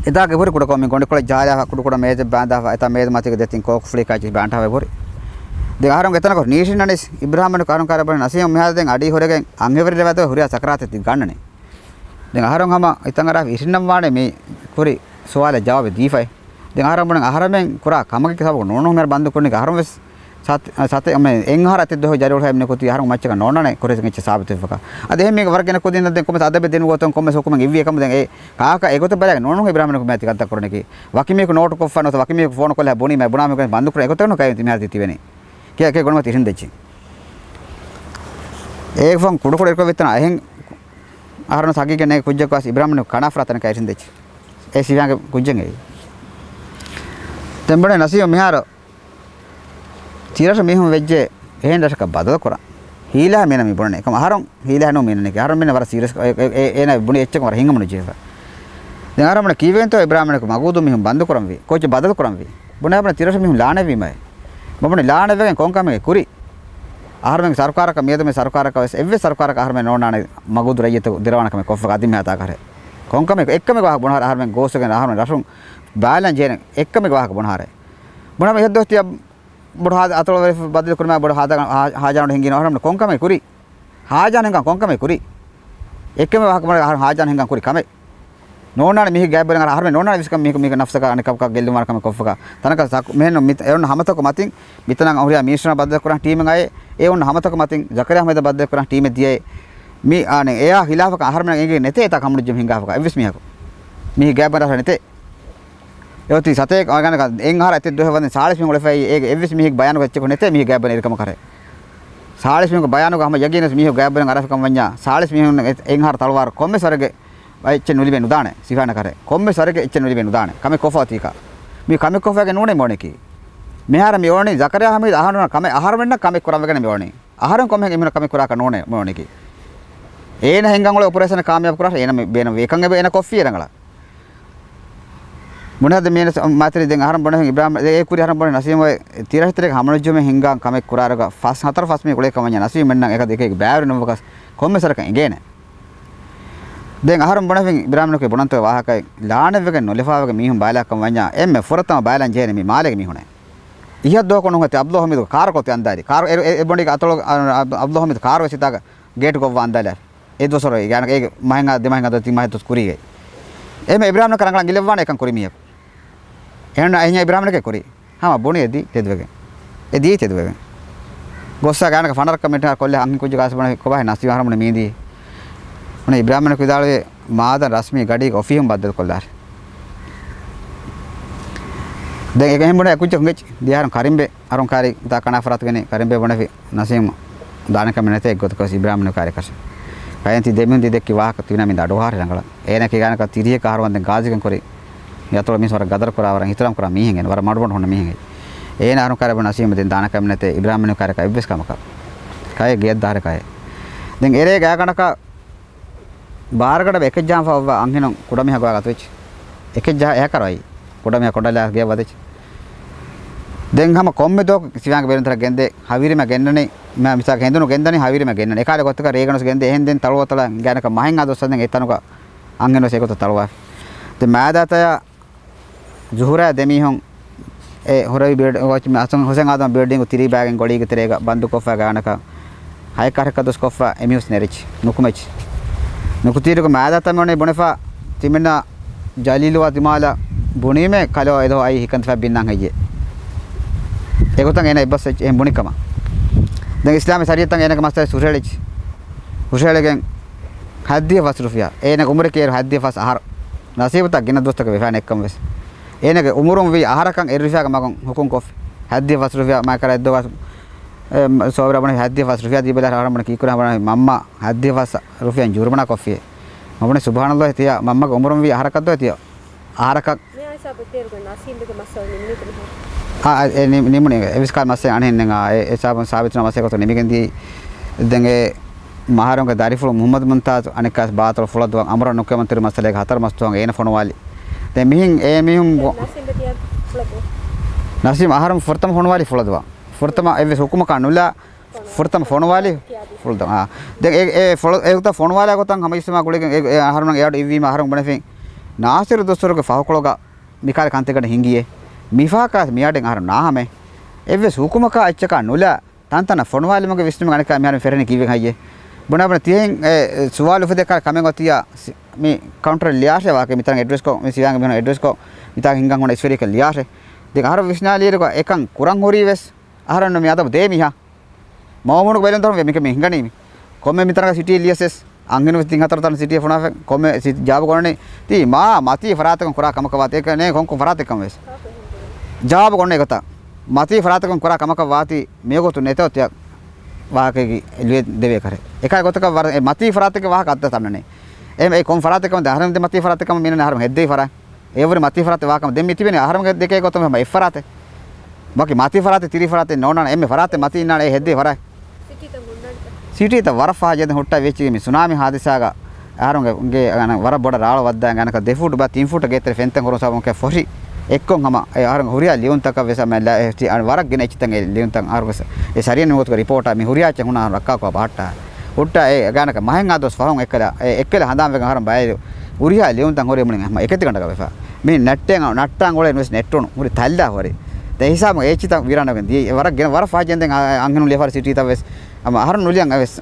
इदा के भोरे कुड को मी गोंडे कोले जाया कुड मेज बांधा एता मेज माते देतिन कोक फ्ली काची बांधा वे भोरे दे आरम गेतन को नीशिन ननिस इब्राहिम कारुन कार बन नसीम मेहा देन अडी होरे अंगेवरे लेवा तो हुरिया सकराते ति गන්නනේ දැන් ආරම් හම ඉතින් අර ඉරින්නම් වානේ මේ කුරි සෝවාල ජවාබ දීෆයි දැන් ආරම් බණ ආරමෙන් කුරා කමක සබ නෝනෝ මෙර බන්දු කොන්නේ ආරම් වෙස් සත මේ එන් ආරත් දෝ ජරෝල් හැම්නේ කොති ආරම් මච්චක නෝනනේ කුරේ ගෙච්ච සාබතෙෆක අද එහෙම මේක වර්ගෙන කොදින්න දැන් කොමස අද බෙදෙනු ගොතන් කොමස ඔකම ඉව්වි එකම දැන් ඒ කාක ඒගොත බලක නෝනෝ ඉබ්‍රාහිම කො මැති කත්ත කරන්නේ කි වකිමේක නෝට කොෆන ඔත වකිමේක ෆෝන් කොල්ලා බොනි මැ බුනා මේක බන්දු කුරේ ඒගොත නෝ කයි තිමහල් තිවෙනේ කිය ගොනම තිරින් දෙච්චි ඒ ෆෝන් කුඩ කුඩ එක වෙතන අහෙන් ආරණ සගී කෙනෙක් කුජ්ජක වාස් ඉබ්‍රාහිම කනාෆ රතන කයිසින් දෙච්චි ඒ සිවාගේ කුජ්ජෙන් ඒ තෙම්බනේ නසිය මෙහාර තිරස මෙහුම් වෙජ්ජේ එහෙන් දශක බදල කරා හීලා මෙන මි බොන්නේ කම ආරම් හීලා නෝ මෙන්නේ කි ආරම් මෙන වර සීරස් එන බුනේ එච්චක වර හිඟමුන ජීව දැන් ආරම්න කීවෙන්තෝ ඉබ්‍රාහිම ක මගුදු මෙහුම් බන්දු කරම් වේ කොච්ච බදල කරම් වේ බුනේ අපන තිරස මෙහුම් ලානේ වීමයි මමනේ ලානේ වෙගෙන් කොන්කමේ කුරි ආහාරයෙන් සරකාරක මියද මේ සරකාරක වෙස් එව්වේ සරකාරක ආහාරයෙන් නෝනානේ මගුදු රයියත දිරවණකම කොෆක අදිම හතා කරේ කොන්කම එක්කම ගහ බොනහර ආහාරයෙන් ගෝසගෙන ආහාරයෙන් රසුන් බාලන් ජේන එක්කම ගහක බොනහරේ මොනම හෙද්දොස්තිය බොඩ හාද අතල වෙ බදල් කරම බොඩ හාද හාජාන හින්ගින ආහාරයෙන් කොන්කම කුරි හාජාන හින්ගන් කොන්කම කුරි එක්කම ගහක බොන හාජාන හින්ගන් කුරි කම නෝනානේ මිහ ගෑබ්බෙන් අර ආහාරයෙන් නෝනානේ විස්කම් මේක නෆ්සක අනිකක් ගෙල්ලු මාරකම කොෆක තනක මෙහෙන් එවන්න හැමතක මතින් මිතනන් අහුරියා මිශ්‍රණ බදල් කරන් ටීම් එක අය ඒ වුණ හැමතක මතින් ජකරියා හැමද බදල් කරන් ටීම් එක දියේ මේ ආනේ එයා හිලාවක ආහාරයෙන් එගේ නැතේ තා කමුණු ජම් හින්ගාවක එවිස් මිහක මිහ ගෑබ්බෙන් රස නැතේ යෝති සතේ ගානක එන් ආහාර ඇතේ දොහ වන්දේ 40 මිනිහ ඔලෙෆයි ඒ එවිස් මිහ බයano වෙච්ච නැතේ මිහ ගෑබ්බෙන් ඉරකම කරේ 40 මිනිහ බයano ගහම යගිනස් මිහ ගෑබ්බෙන් අරෆකම් වඤ්ඤා 40 මිහ එන් ආහාර තලවාර කොම්මේ සරගේ එච්ච නුලිබෙන් උදානේ සිෆාන කරේ කොම්මේ සරගේ එච්ච නුලිබෙන් උදානේ කම කොෆාතිකා මේ කම කොෆාගේ නෝනේ මොණේකි මෙහාර මේ ඕනේ ජකරියා හැමද ආහාර කම ආහාර වෙන්න කම කරවගෙන මේ ඕනේ ආහාරම් කොම්මෙන් එමුන කම කරා ක නෝනේ මොණේකි ඒන හින්ගන් වල ඔපරේෂන් කාමයාප කරා එන බේන වේකන් එන කොෆි එරංගලා මොනවාද මේ මාත්‍රි දැන් ආහාරම් බොන ඉබ්‍රාහිම් ඒ කුරි ආහාරම් බොන නසීම තිරහිතරේ හමනජොම හින්ගන් කම කරාරක ෆස් හතර ෆස් මේ කොලේ කමඤ්ඤා නසීම මෙන්න එක දෙක එක බෑවර නමකස් කොම්මේ සරකන් ඉගේනේ දැන් ආහාරම් බොන ඉබ්‍රාහිම් නකේ බොනන්ත වාහකයි ලාණෙවක නොලෙෆාවක මිහුම් බාලක්කම් වඤ්ඤා එම්මේ ෆොරතම බාලන් ජේනේ මේ මාලෙක මිහුනේ ඉහත් දෝ කොන හොතේ අබ්දුල් හමීද් කාරකොත් යන්දාරි කාර ඒ බොන්ඩි අතල අබ්දුල් හමීද් කාර වෙසිතාක ගේට් කොව වන්දාලා ඒ දොසරෝ යන ඒ මහින්ගා දෙමහින්ගා දති මහින් තුස් කුරිගේ එමෙ ඉබ්‍රාහිම් කරංගලන් ගිලවවාන එකන් කුරිමිය එහෙනම් අයින් ඉබ්‍රාහිම් නකේ කුරි හම බොනේදී තෙදවගේ එදී තෙදවගේ ගොස්සා ගානක ෆනර් කමෙන්ට් එක කොල්ල අංගි කුජ ගාස බණ කොබයි නැසි ආරමුණ මේදී මොන ඉබ්‍රාහිම් නක විදාලේ මාද රස්මී ගඩි ඔෆියම් බද්දල් කොල්ලාර දැන් ඒක එහෙම බොනේ කුච්ච හුඟෙච් දිහාරම් කරිම්බේ අරුන් කාරි තා කනාෆරත් ගනේ කරිම්බේ බොනේ නසීම් දානකම නැතේ එක්ගොත කස් ඉබ්‍රාහිම් නක කාරි කස් කයන්ති දෙමින් දෙදෙක්කි වාහක තිනා මින් දඩෝහාර රංගල ඒනක ගානක තිරිය කාරවන් දැන් ගාජිකන් කරේ යතොල මිස් වර ගදර කරවරන් හිතරම් කරා මීහෙන් එන වර මඩබොන් හොන්න මීහෙන් ඒන අරුන් කාරි බොන නසීම් දැන් දානකම නැතේ ඉබ්‍රාහිම් නක කාරි කයිබ්ස් කමක කය ගියත් දාර කය දැන් එරේ ගා කනක බාරකට එකජ් ජාම් ෆව අංහින කුඩ මිහ ගාගත වෙච්ච එකජ් ජා එහ කරවයි කුඩ මිහ කොඩලා ගිය වදෙච්ච දැන් හැම කොම්මේ දෝ සිවාංග බෙරන්තර ගෙන්දේ හවිරිම ගෙන්නනේ මම මිසක් හෙන්දුණු ගෙන්දනේ හවිරිම ගෙන්නනේ ඒ කාලේ ගොත්තක රේගනස් ගෙන්දේ එහෙන් දෙන් තලවතල ගානක මහින් අදොස්සෙන් එතනක අංගෙනස් ඒකත තලවා ද මාදාතය ජුහුරා දෙමිහොන් ඒ හොරයි බෙඩ් වච් අසන් හොසෙන් ආදම බිල්ඩින්ග් තිරි බෑගෙන් ගොඩීග තිරේක බන්දු කොෆා ගානක හය කරක දොස් කොෆා එමියුස් නෙරිච් නුකුමෙච් නුකුතිරක මාදාත මොනේ බොනෆා තිමෙන ජලීලවා තිමාලා බුණීමේ කලෝ එදෝ අයි හිකන්ත ෆැබින්නම් හයියේ ඒකතන් එන ඉබස් එම් බුණිකම දැන් ඉස්ලාමයේ ශරීයතන් එනක මස්තයි සුරෙලිච් හුෂෙලගෙන් හද්දිය වස්රුෆියා එනක උමර කේර හද්දිය ෆස් ආහාර නසීබත ගින දොස්තක වෙෆාන එක්කම වෙස් එනක උමරුම් වි ආහාරකන් එරිෆාක මගන් හුකුම් කොෆ හද්දිය වස්රුෆියා මා කර එද්දව සෝබරබණ හද්දිය වස්රුෆියා දීබලා ආරම්භන කී කරා බණ මම්මා හද්දිය වස් රුෆියන් ජුර්මනා කොෆියේ මබනේ සුබ්හානල්ලාහ් තියා මම්මක උමරුම් වි ආහාරකද්ද තියා ආහාරකක් මේ ආයිසා බතේර ගන්න නසීබක මස්සල් නිමුනේ නිමුනේ එවිස්කාල් මස්සේ අනෙන්නෙන් ඒ සාබන් සාවිත්‍රන මස්සේ කොට නිමිගෙන්දී දැන්ගේ මහරංග දාරිෆුල් මුහම්මද් මුන්තාස් අනිකාස් බාතල් ෆුලද් වන් අමර නුක්ක මන්ත්‍රි මස්සලේක හතර මස්තුන් ඒන ෆොනවාලි දැන් මිහින් ඒ මිහුම් නසීම් ආහාරම් ෆර්තම ෆොනවාලි ෆුලද් වන් ෆර්තම එවස් හුකුම කනුලා ෆර්තම ෆොනවාලි ෆුලද් දැන් ඒ ෆොල ඒ උත ෆොනවාලා ගොතන් හැම ඉස්සම ගුලෙන් ඒ ආහාරම් එයාට ඉවීම ආහාරම් බණෙෆින් නාසිර දොස්තරක ෆහකොලග මිකාල කන්තේකට හිංගියේ මිෆාකාස් මියාඩෙන් අහර නාහමේ එව්වේ සූකුමක අච්චක නුල තන්තන ෆොනවාලි මගේ විශ්නු ගණක මියාරෙන් ෆෙරෙන කීවෙන් හයියේ බොනබන තියෙන් සුවාල් උපදේ කර කමෙන් ගතියා මේ කවුන්ටර් ලියාෂේ වාකේ මිතන් ඇඩ්‍රස් කෝ මේ සියාංග මෙන ඇඩ්‍රස් කෝ මිතන් හින්ගන් හොන ස්ෆෙරිකල් ලියාෂේ දෙක අහර විශ්නාලියරක එකන් කුරන් හොරි වෙස් අහරන්න මේ අදම දෙමිහා මවමුණු බෙලෙන් තොර මේක මේ හින්ගණීමි කොම්මේ මිතරක සිටි ලියසස් අංගන විතින් හතර තන සිටිය ෆොනාෆ කොම්මේ ජාබ කොනනේ ති මා මති ෆරාතකන් කුරා කමක වාත ඒක නේ කොන්කො ෆරාතකම් වෙස් ජාබ කොන්නේ කතා මති ෆරාතකන් කුරා කමක වාති මේගොතු නෙතොත් යක් වාකේ එළුවේ දෙවේ කරේ එකයි ගොතක මති ෆරාතක වාහක අද්ද තන්නනේ එමේ කොම් ෆරාතකම දහරම් දෙ මති ෆරාතකම මිනන හරම හෙද්දේ ෆරා ඒවර මති ෆරාත වාකම දෙමි තිබෙනේ හරම දෙකේ ගොතම එෆ ෆරාතේ बाकी माती फराते तिरी फराते नौना एम फराते मती नाड़े हेदे फरा सिटी त वरफा जद हुट्टा वेची में सुनामी हादिसागा आरोंगे उनके वरा बड़ा राळ वद्दा गनक 2 फुट बा 3 फुट गेते फेंते करो सब के फोरी එක්කොන් හම ආරං හුරියා ලියුන් තක වෙස මැල වරක් ගෙන ඉච්චතන් ඒ ලියුන් තන් ආරවස ඒ සරියන මොකද රිපෝට් මේ හුරියා ච හුණා රක්කා කෝ පාට්ටා උට්ටා ඒ ගානක මහෙන් ආදොස් ෆහොන් එක්කල හදාම් වෙග හරම් බය හුරියා ලියුන් තන් හොරේ මුලින් එකති කණ්ඩක වෙෆා මේ නට්ටන් වල ඉන්වෙස් නෙට්ටොන හුරි තල්ලා හොරේ දැන් හිසාම ඒ චිත විරණගෙන් දී වරක් ගෙන වර ෆාජෙන් දැන් අංගනු ලියෆාර සිටි තවස් අම හරන් නුලියන් අවස්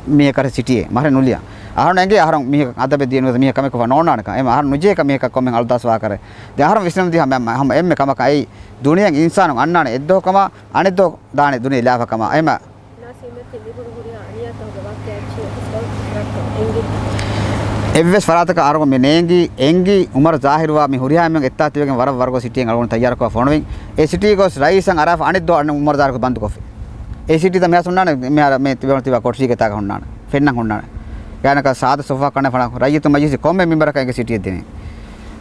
මේ කර සිටියේ Mahara නුලියන් ahon enge ahon mi ada be dienu mi kame ko nona ka em ahon nuje ka mi ka komen aldas wa kare de ahon visnam di ham emme kama kai duniyan insanu annane eddo kama aneddo daane duniya ilafa kama ema evves farataka argo me nengi engi umar zahirwa mi huriya men etta tiwegen war wargo sitiyen algon tayyar ko fonwin e city gos raisan araf aneddo an umar zahir ko bandu ko e city ta me sunnane me tiwon tiwa kotsi ke ta ka honnana fennan honnana ಯಾನಕ ಸಾದ sofa ಕಣ ಫಣ ರೈತ ಮಜಿಸಿ ಕೊಮ್ಮೆ ಮಿಂಬರ ಕೈಗೆ city ಇದ್ದೇನೆ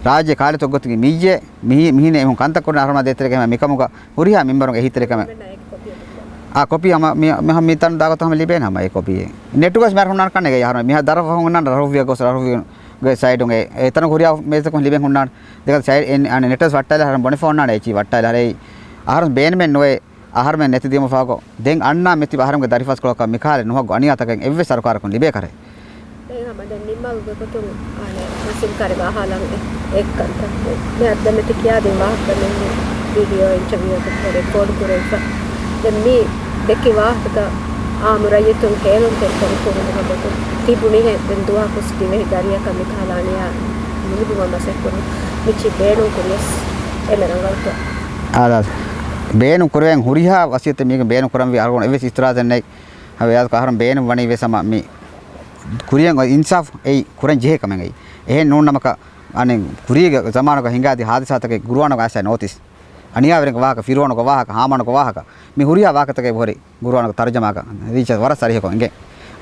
ರಾಜ್ಯ ಕಾಲೆ ತೊಗೊತ್ತಿಗೆ ಮಿಜೆ ಮಿಹಿನೆ ಹಂ ಕಂತ ಕೊನ ಹರಮ ದೇತರೆಗೆ ಮಿಕಮುಗ ಹುರಿಯಾ ಮಿಂಬರ ಹಿತರೆ ಕಮ ಆ copy ಹಮ ಮಿ ಹಂ ಮಿತನ್ ದಾಗತ ಹಮ ಲಿಬೇನ ಹಮ ए copy network ಮಾರ್ ಹುನ್ನಾನ ಕಣ್ಣೆಗೆ ಯಾರ ಮಿ ದರ ಹುನ್ನಾನ ರಹುವಿಯ ಗೋಸ ರಹುವಿಯ ಗೆ ಸೈಡ್ ಉಂಗೆ ಎತನ ಹುರಿಯಾ ಮೇಸ ಕೊನ್ ಲಿಬೆನ್ ಹುನ್ನಾನ ದೇಕ ಸೈಡ್ ಎನ್ ಅನೆ ನೆಟ್ವರ್ಕ್ ವಟ್ಟಾಲ ಹರಂ ಬೊನೆ ಫೋನ್ ನಾಡೆ ಚಿ ವಟ್ಟಾಲ ಹರೈ ಆಹರ್ ಬೇನ್ ಮೆನ್ ನೋಯೆ ಆಹರ್ ಮೆನ್ ನೆತಿ ದಿಮ ಫಾಗೋ ದೆಂ ಅಣ್ಣ ಮೆತಿ ಬಹರಂ ಗೆ ದರಿಫಾಸ್ ಕೊಳಕ ಮಿಖಾಲೆ ನೋಹ ಅನಿಯಾತಕ ಎವ್ವೆ ಸರ್ಕಾರ ಕೊನ್ ಲಿಬೆ ಕರೆ dan nimma ko tum ane musim kare bahalang ek kanta me adda me tikiya de wa kane video interview ko record kore fa den mi dekki wa ta amurayetun helon te ko ko tibuni he den duha ko stime gariya ka mi khalaniya muni bu mama se ko michi beenu kurias emerangal to ala beenu kuren huriha wasiyete mi beenu kuram vi argon eves istra den nei have yas ka haram beenu wani ve sama mi kuriyan insaf ei kuran jehe kamen ei ehen non namaka ane kuriga zamanaka hingadi hadisatake guruwana asa notice aniya veren wahaka firona ko wahaka hamana ko wahaka me huriya wakatake bore guruwana tarjama ka richa wara sarihe ko inge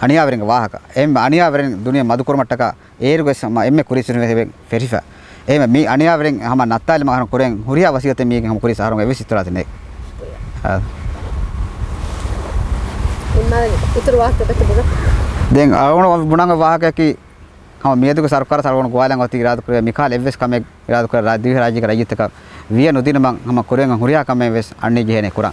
aniya veren wahaka em aniya veren duniya madukurmattaka eruge sama emme kurisunu hebe ferifa em me aniya veren hama nattale ma kuren huriya wasiyate me ham kuris harum evi sitrate ne imma itur wahaka betu දැන් අරගෙන බුණංග වාහකකි හම මේදුක සරකාර සරවණ ගෝලංග ඔති ඉරාද කර මිකාල එවස් කම ඉරාද කර රාජ්‍ය රාජ්‍යක රාජ්‍යතක විය නොදින මං හම කොරෙන් හුරියා කම එවස් අන්නේ ජෙහෙනේ කුරා